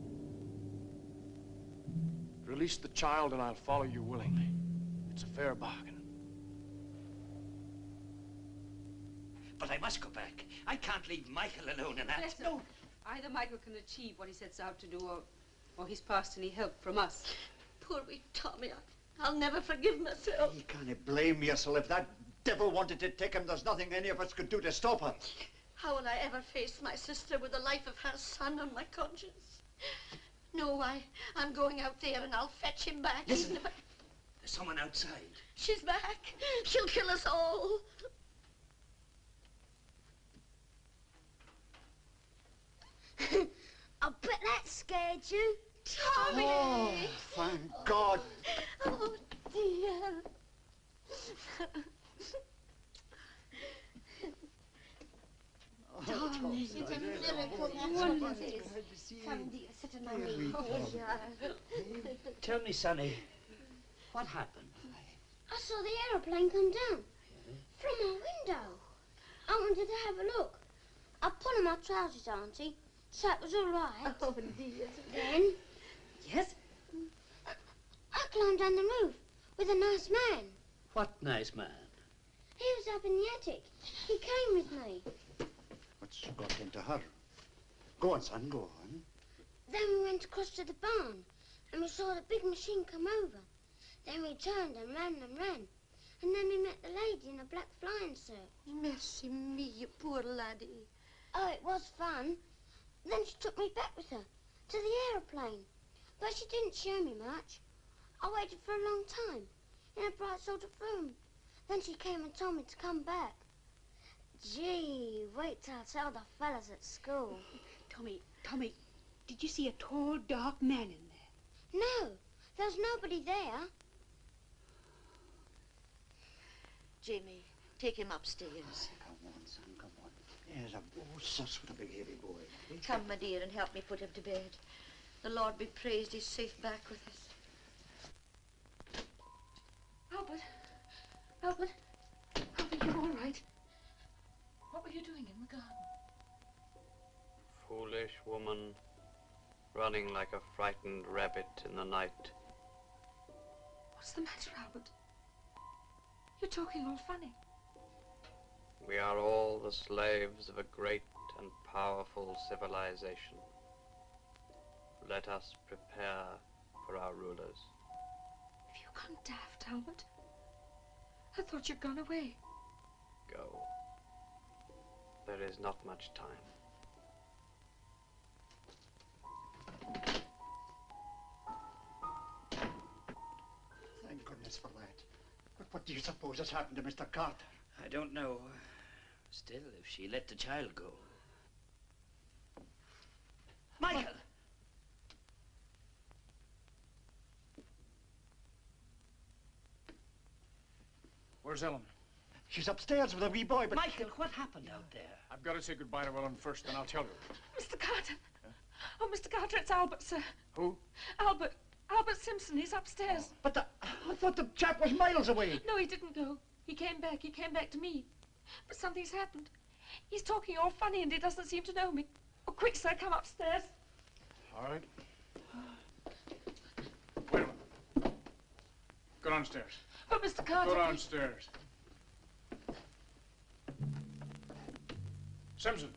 Release the child and I'll follow you willingly. It's a fair bargain. But I must go back. I can't leave Michael alone in that. Yes, no. Either Michael can achieve what he sets out to do, or he's past any help from us. Poor wee Tommy. I'll never forgive myself. You can't blame yourself. If that devil wanted to take him, there's nothing any of us could do to stop her. How will I ever face my sister with the life of her son on my conscience? No, I'm going out there and I'll fetch him back. Listen, there's someone outside. She's back. She'll kill us all. I bet that scared you. Tommy! Oh, thank God. Oh, dear. Tommy, it's a miracle. That's what it is. Come, dear, sit on my knee. Oh, yeah. Tell me, Sonny, what happened? I saw the aeroplane come down from my window. I wanted to have a look. I put on my trousers, Auntie, so it was all right. Oh, dear. Then Yes? I climbed down the roof with a nice man. What nice man? He was up in the attic. He came with me. What's got into her? Go on, son, go on. Then we went across to the barn and we saw the big machine come over. Then we turned and ran and ran. And then we met the lady in a black flying suit. Mercy me, you poor laddie. Oh, it was fun. Then she took me back with her to the aeroplane. But she didn't show me much. I waited for a long time in a bright sort of room. Then she came and told me to come back. Gee, wait till I tell the fellas at school. Tommy, did you see a tall, dark man in there? No, there was nobody there. Jamie, take him upstairs. Come on, son, come on. There's a sus with a big heavy boy. Come, my dear, and help me put him to bed. The Lord be praised, he's safe back with us. Albert, you're all right. What were you doing in the garden? Foolish woman, running like a frightened rabbit in the night. What's the matter, Albert? You're talking all funny. We are all the slaves of a great and powerful civilization. Let us prepare for our rulers. Have you gone daft, Albert? I thought you'd gone away. Go. There is not much time. Thank goodness for that. But what do you suppose has happened to Mr. Carter? I don't know. Still, if she let the child go. Michael! Where's Ellen? She's upstairs with a wee boy, but... Michael, what happened out there? I've got to say goodbye to Ellen first, then I'll tell you. Mr. Carter. Oh, Mr. Carter, it's Albert, sir. Who? Albert Simpson, he's upstairs. But I thought the chap was miles away. No, he didn't go. He came back to me. But something's happened. He's talking all funny and he doesn't seem to know me. Oh, quick, sir, come upstairs. All right. Wait a minute. Go downstairs. Oh, Mr. Carter. Go downstairs. Simpson.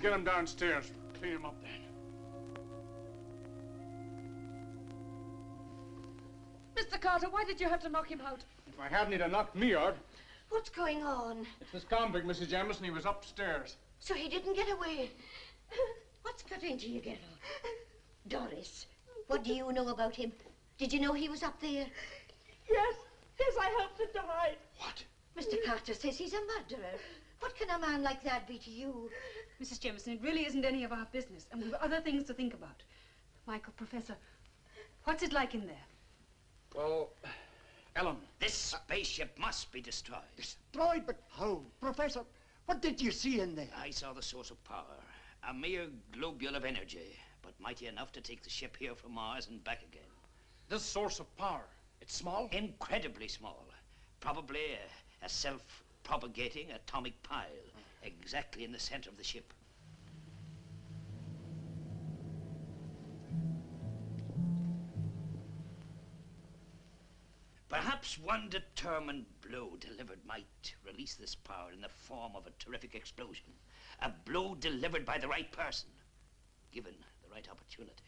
get him downstairs. Clean him up then. Mr. Carter, why did you have to knock him out? If I hadn't, he'd have knocked me out. What's going on? It's this convict, Mrs. Jamison. He was upstairs. So he didn't get away. What's got into you, girl? Doris, what do you know about him? Did you know he was up there? Yes, I helped him to hide. What? Mr. Carter says he's a murderer. What can a man like that be to you? Mrs. Jemison, it really isn't any of our business, and we've other things to think about. Michael, Professor, what's it like in there? Well, Ellen. This spaceship must be destroyed. Destroyed? But how? Professor, what did you see in there? I saw the source of power. A mere globule of energy, but mighty enough to take the ship here from Mars and back again. This source of power, it's small? Incredibly small. Probably a self-propagating atomic pile, exactly in the center of the ship. Perhaps one determined blow delivered might release this power in the form of a terrific explosion. A blow delivered by the right person, given the right opportunity.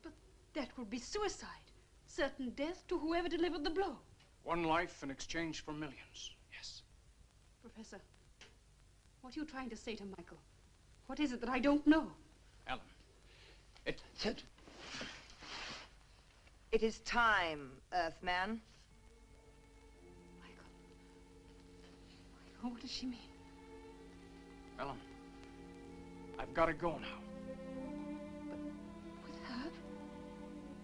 But that would be suicide. Certain death to whoever delivered the blow. One life in exchange for millions, yes. Professor, what are you trying to say to Michael? What is it that I don't know? Ellen, It is time, Earthman. Oh, what does she mean? Ellen, I've got to go now. With her?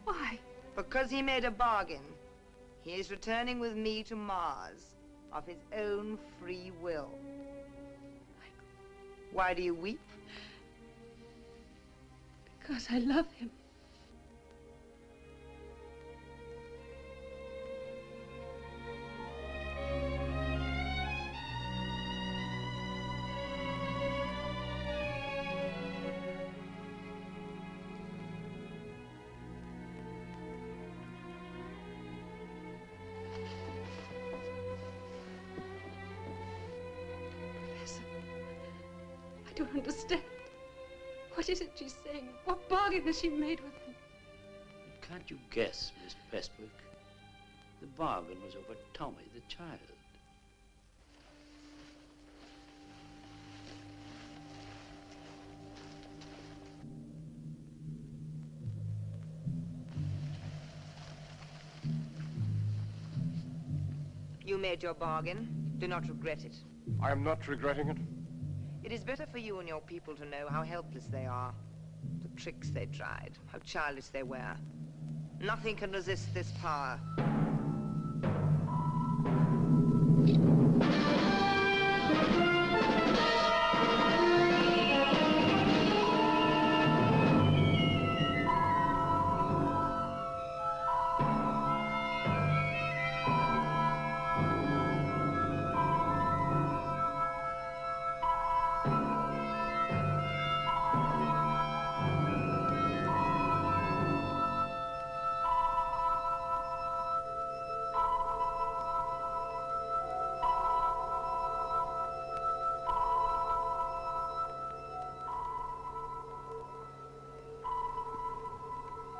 Why? Because he made a bargain. He is returning with me to Mars of his own free will. Michael. Why do you weep? Because I love him. I don't understand. What is it she's saying? What bargain has she made with him? Can't you guess, Miss Prestwick? The bargain was over Tommy, the child. You made your bargain. Do not regret it. I am not regretting it. It is better for you and your people to know how helpless they are. The tricks they tried, how childish they were. Nothing can resist this power.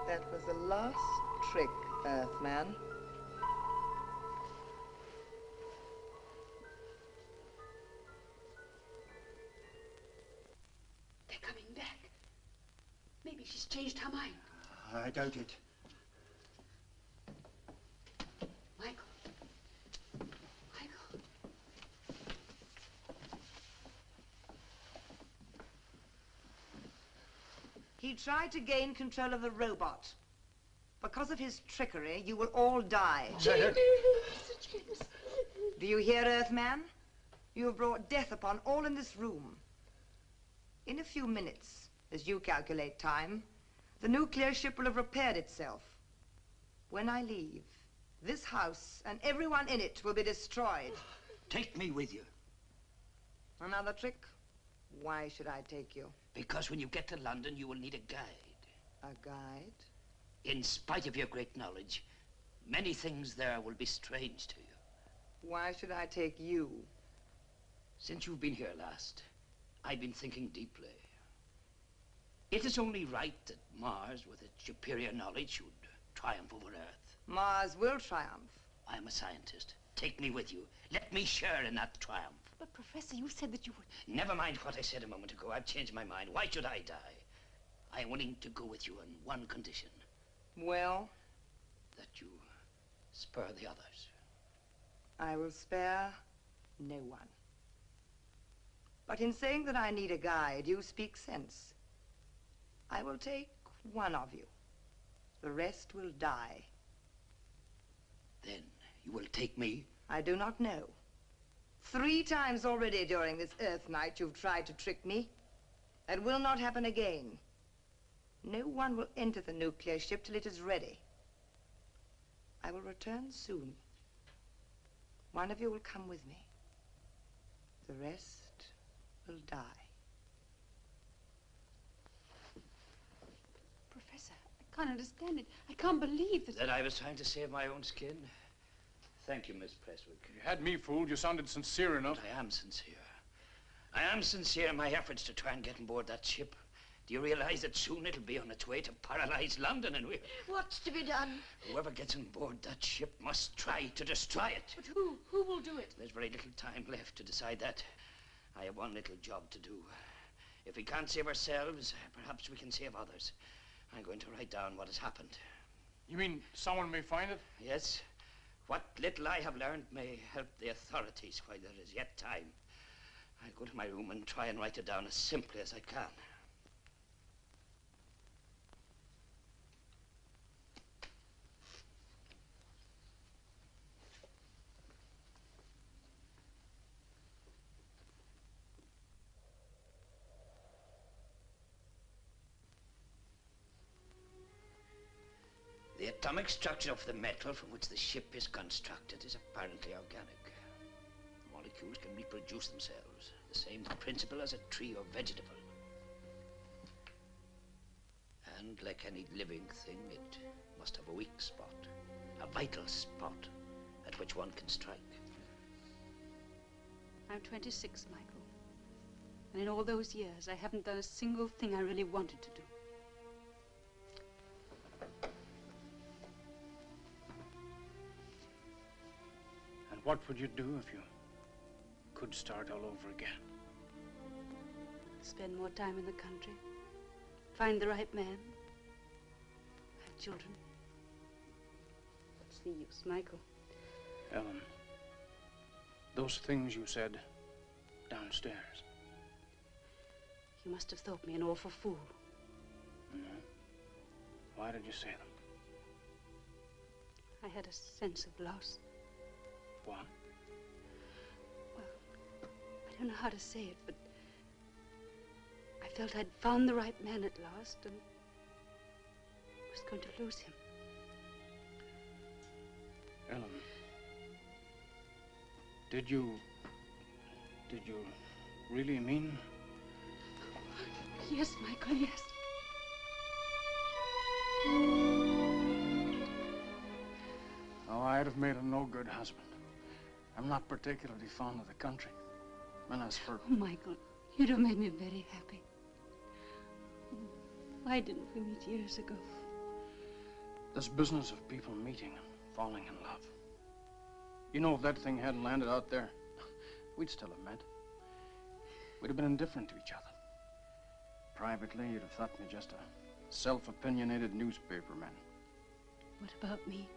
That was the last trick, Earthman. They're coming back. Maybe she's changed her mind. I doubt it. Michael. Michael. He tried to gain control of the robot. Because of his trickery, you will all die. Jamie! Do you hear, Earthman? You have brought death upon all in this room. In a few minutes, as you calculate time, the nuclear ship will have repaired itself. When I leave, this house and everyone in it will be destroyed. Take me with you. Another trick? Why should I take you? Because when you get to London, you will need a guide. A guide? In spite of your great knowledge, many things there will be strange to you. Why should I take you? Since you've been here last, I've been thinking deeply. It is only right that Mars, with its superior knowledge, should triumph over Earth. Mars will triumph. I am a scientist. Take me with you. Let me share in that triumph. But, Professor, you said that you would... Never mind what I said a moment ago. I've changed my mind. Why should I die? I am willing to go with you on one condition. Well? That you spare the others. I will spare no one. But in saying that I need a guide, you speak sense. I will take one of you. The rest will die. Then you will take me? I do not know. 3 times already during this Earth night you've tried to trick me. That will not happen again. No one will enter the nuclear ship till it is ready. I will return soon. One of you will come with me. The rest will die. Professor, I can't understand it. I can't believe that... That I was trying to save my own skin? Thank you, Miss Prestwick. You had me fooled. You sounded sincere enough. But I am sincere. I am sincere in my efforts to try and get on board that ship. Do you realize that soon it'll be on its way to paralyze London and What's to be done? whoever gets on board that ship must try to destroy it. But who? Who will do it? There's very little time left to decide that. I have one little job to do. If we can't save ourselves, perhaps we can save others. I'm going to write down what has happened. You mean someone may find it? Yes. What little I have learned may help the authorities while there is yet time. I'll go to my room and try and write it down as simply as I can. The atomic structure of the metal from which the ship is constructed is apparently organic. The molecules can reproduce themselves, the same principle as a tree or vegetable. And like any living thing, it must have a weak spot, a vital spot at which one can strike. I'm 26, Michael. And in all those years, I haven't done a single thing I really wanted to do. What would you do if you could start all over again? Spend more time in the country. Find the right man. Have children. What's the use, Michael? Ellen, those things you said downstairs. You must have thought me an awful fool. No. Why did you say them? I had a sense of loss. What? Well, I don't know how to say it, but I felt I'd found the right man at last and was going to lose him. Ellen, did you really mean? Yes, Michael, yes. Oh, I'd have made a no-good husband. I'm not particularly fond of the country. And as for... Oh, Michael, you'd have made me very happy. Why didn't we meet years ago? This business of people meeting and falling in love. You know, if that thing hadn't landed out there, we'd still have met. We'd have been indifferent to each other. Privately, you'd have thought me just a self-opinionated newspaper man. What about me?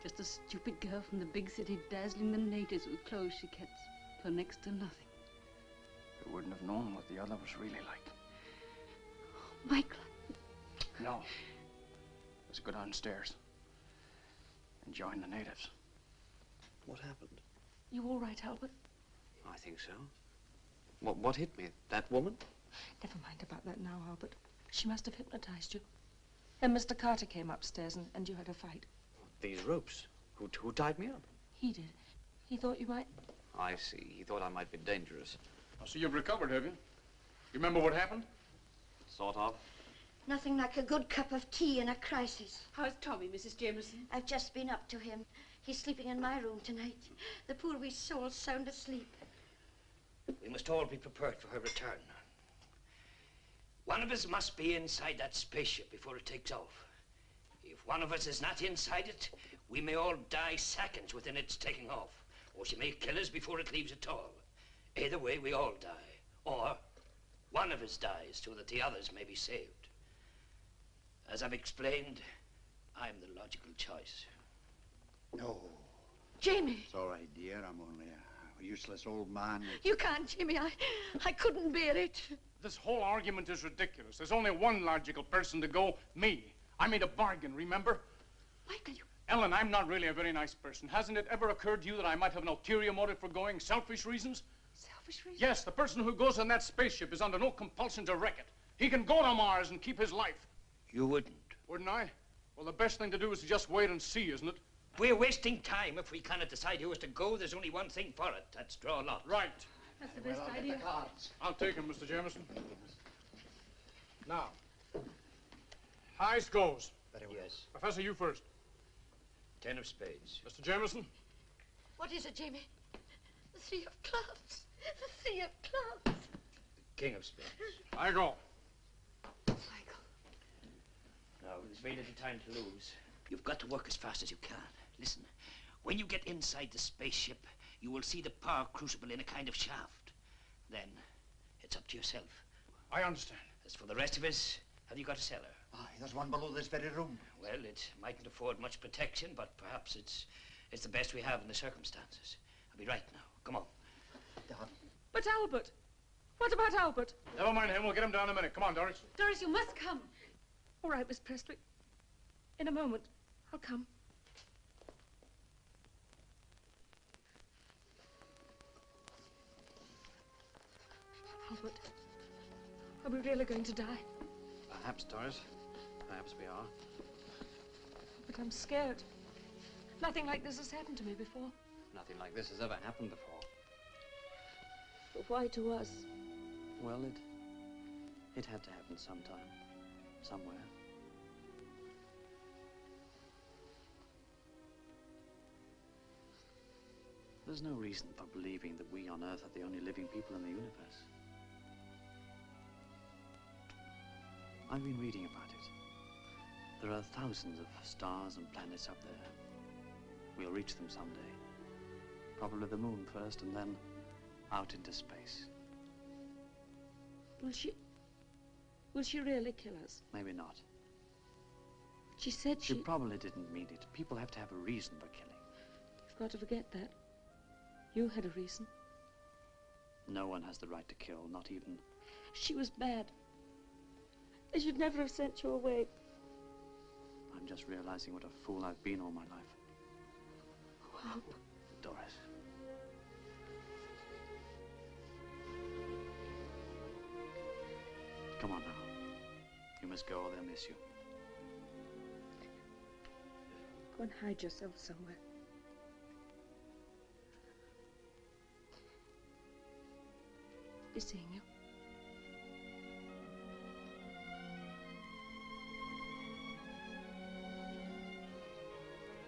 Just a stupid girl from the big city dazzling the natives with clothes she gets for next to nothing. You wouldn't have known what the other was really like. Oh, Michael. No. Let's go downstairs and join the natives. What happened? You all right, Albert? I think so. What hit me? That woman? Never mind about that now, Albert. She must have hypnotized you. Then Mr. Carter came upstairs and you had a fight. These ropes. Who tied me up? He did. He thought you might... I see. He thought I might be dangerous. Oh, so you've recovered, have you? You remember what happened? Sort of. Nothing like a good cup of tea in a crisis. How's Tommy, Mrs. Jameson? I've just been up to him. He's sleeping in my room tonight. The poor wee soul's sound asleep. We must all be prepared for her return. One of us must be inside that spaceship before it takes off. If one of us is not inside it, we may all die seconds within its taking off. Or she may kill us before it leaves at all. Either way, we all die. Or one of us dies so that the others may be saved. As I've explained, I'm the logical choice. No. Jamie! It's all right, dear. I'm only a useless old man. You can't, Jamie. I couldn't bear it. This whole argument is ridiculous. There's only one logical person to go, me. I made a bargain, remember? Michael, you... Ellen, I'm not really a very nice person. Hasn't it ever occurred to you that I might have an ulterior motive for going? Selfish reasons? Selfish reasons? Yes, the person who goes on that spaceship is under no compulsion to wreck it. He can go to Mars and keep his life. You wouldn't. Wouldn't I? Well, the best thing to do is to just wait and see, isn't it? We're wasting time if we cannot decide who is to go. There's only one thing for it. That's draw lots. Right. That's the best idea. I'll take him, Mr. Jameson. Now, highest goes. Very well. Yes. Professor, you first. 10 of spades. Mr. Jameson? What is it, Jamie? The 3 of clubs. The 3 of clubs. King of spades. I go. Michael. Now, there's very little time to lose. You've got to work as fast as you can. Listen, when you get inside the spaceship, you will see the power crucible in a kind of shaft. Then, it's up to yourself. I understand. As for the rest of us, have you got a cellar? Aye, there's one below this very room. Well, it mightn't afford much protection, but perhaps it's the best we have in the circumstances. I'll be right now. Come on. But Albert. What about Albert? Never mind him. We'll get him down in a minute. Come on, Doris. Doris, you must come. All right, Miss Prestwick. In a moment. I'll come. Albert, are we really going to die? Perhaps, Doris. Perhaps we are. But I'm scared. Nothing like this has happened to me before. Nothing like this has ever happened before. But why to us? Well, it had to happen sometime. Somewhere. There's no reason for believing that we on Earth are the only living people in the universe. I've been reading about it. There are thousands of stars and planets up there. We'll reach them someday. Probably the moon first, and then out into space. Will she really kill us? Maybe not. She said She probably didn't mean it. People have to have a reason for killing. You've got to forget that. You had a reason. No one has the right to kill, not even... She was bad. They should never have sent you away. I'm just realizing what a fool I've been all my life. Wow. Doris. Come on now. You must go or they'll miss you. Go and hide yourself somewhere. Be seeing you.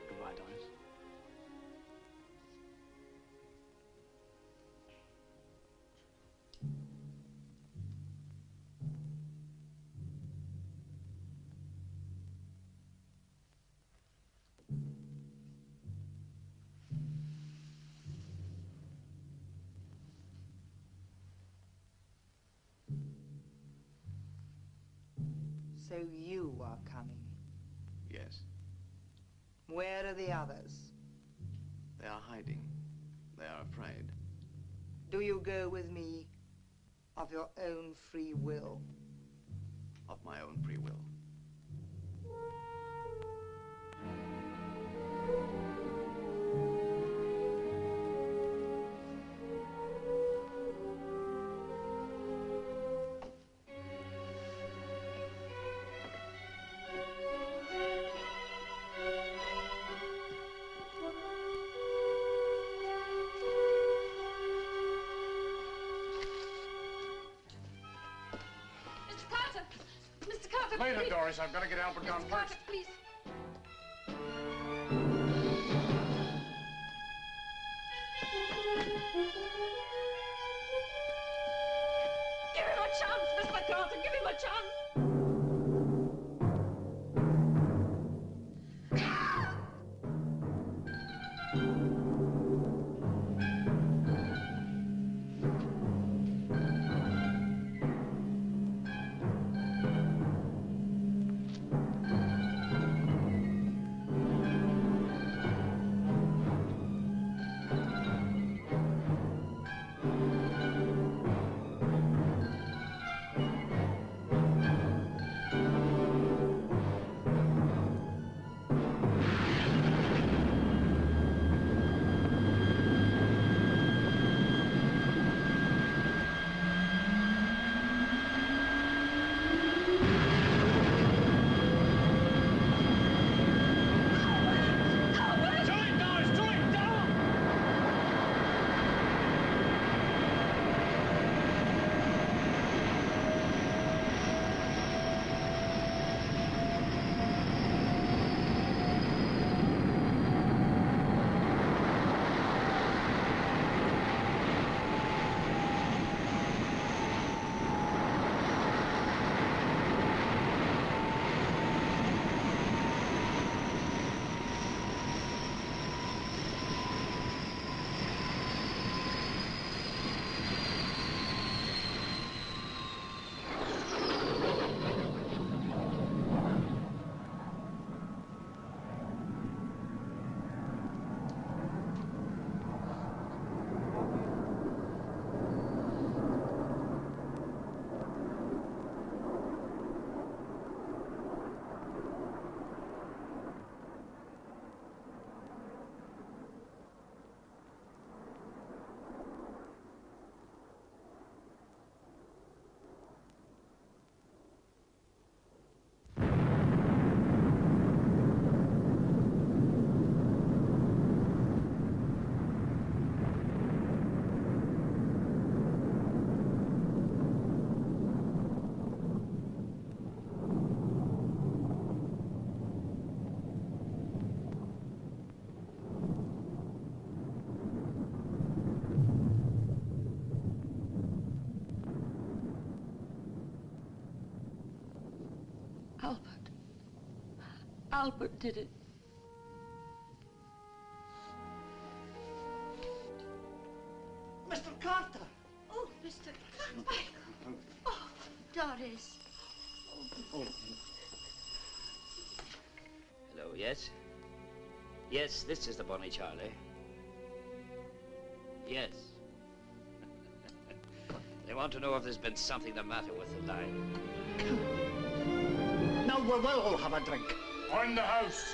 Goodbye, Doris. So you are coming. Yes. Where are the others? They are hiding. They are afraid. Do you go with me of your own free will? Of my own free will. Later, Doris. I've got to get Albert down first. Please. Give him a chance, Mr. Carter. Give him a chance. Albert did it. Mr. Carter! Oh, Mr. Carmichael. Oh, Doris. Hello, yes? Yes, this is the Bonnie Charlie. Yes. They want to know if there's been something the matter with the line. Now we will all have a drink. On the house!